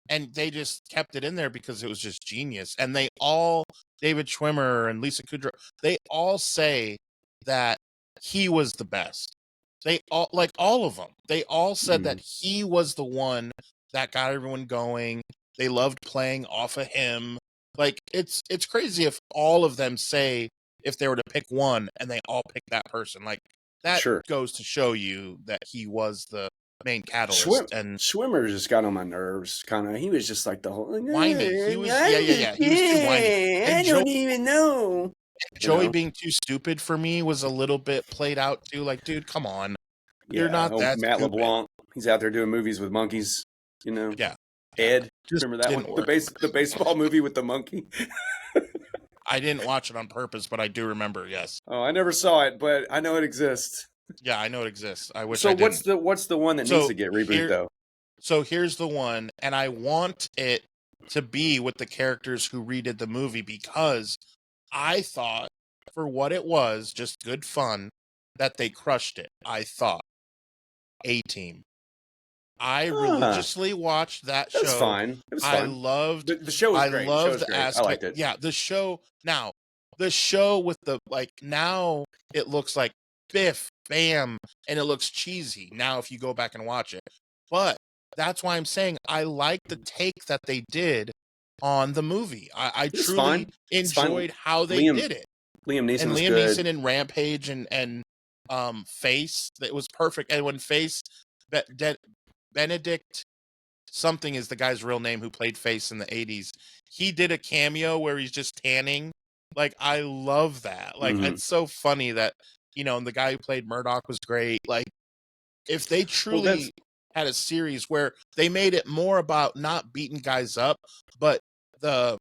and they just kept it in there because it was just genius. And David Schwimmer and Lisa Kudrow, they all say that he was the best. They all of them. They all said that he was the one that got everyone going. They loved playing off of him. Like it's crazy if all of them say if they were to pick one and they all pick that person. Like that goes to show you that he was the main catalyst. And Schwimmer just got on my nerves. Kind of, he was just like the whole whiny. He was He was too whiny. And I don't even know. Joey being too stupid for me was a little bit played out too. Like, dude, come on, you're not that Matt stupid. LeBlanc. He's out there doing movies with monkeys. Yeah. Ed, remember that one? The baseball movie with the monkey. I didn't watch it on purpose, but I do remember. Yes. Oh, I never saw it, but I know it exists. Yeah, I know it exists. I wish. So I didn't. what's the one that needs to get rebooted though? So here's the one, and I want it to be with the characters who redid the movie because I thought, for what it was, just good fun, that they crushed it. I thought A-Team. I religiously watched that show. That's fine. It was fun. I loved the show. Was great. I loved the aspect. I liked it. Yeah, the show. Now, the show with now it looks like Biff, Bam, and it looks cheesy. Now, if you go back and watch it, but that's why I'm saying I like the take that they did on the movie. I truly enjoyed how they did it. Liam Neeson and was Liam good. Neeson in Rampage and Face. It was perfect. And when Face, Benedict something is the guy's real name who played Face in the 80s. He did a cameo where he's just tanning. Like, I love that. Like, it's so funny that, and the guy who played Murdoch was great. Like, if they truly had a series where they made it more about not beating guys up, but the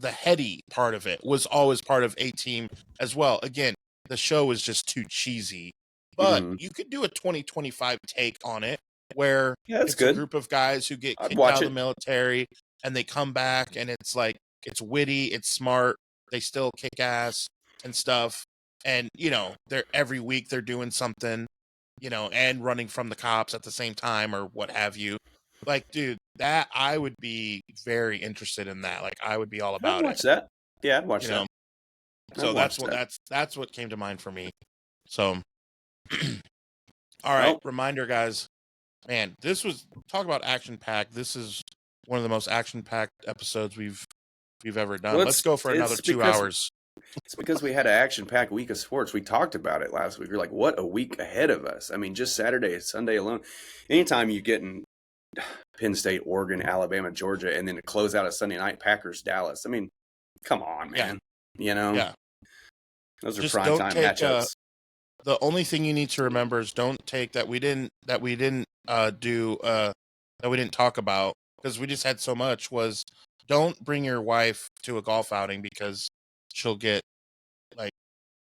heady part of it was always part of A-Team as well. Again, the show is just too cheesy, but you could do a 2025 take on it where it's a group of guys who get kicked out of the military and they come back and it's like, it's witty, it's smart, they still kick ass and stuff. And, they're every week they're doing something, and running from the cops at the same time or what have you. Like, dude, that I would be very interested in that. Like, I would be all about I'd watch that. Yeah, I'd watch that. So that's what came to mind for me. So, all right, reminder, guys. Man, talk about action packed. This is one of the most action packed episodes we've ever done. Let's go for another 2 hours. It's because we had an action-packed week of sports. We talked about it last week. We're like, what a week ahead of us. I mean, just Saturday and Sunday alone. Anytime you get in Penn State, Oregon, Alabama, Georgia, and then to close out a Sunday night, Packers, Dallas. I mean, come on, man. Yeah. Those are prime time matchups. The only thing you need to remember is don't take that we didn't talk about because we just had so much was don't bring your wife to a golf outing because she'll get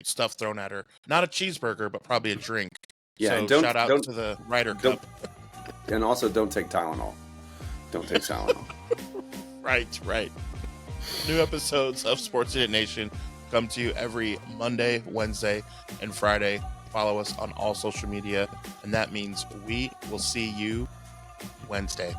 stuff thrown at her. Not a cheeseburger, but probably a drink. Yeah, so shout out to the Ryder Cup. And also don't take Tylenol. Don't take Tylenol. Right. New episodes of Sports Idiot Nation come to you every Monday, Wednesday, and Friday. Follow us on all social media, and that means we will see you Wednesday.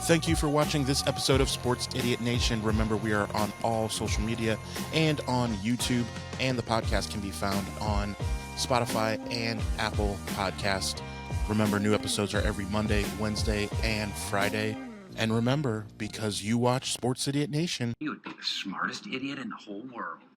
Thank you for watching this episode of Sports Idiot Nation. Remember, we are on all social media and on YouTube, and the podcast can be found on Spotify and Apple Podcast. Remember, new episodes are every Monday, Wednesday, and Friday. And remember, because you watch Sports Idiot Nation, you would be the smartest idiot in the whole world.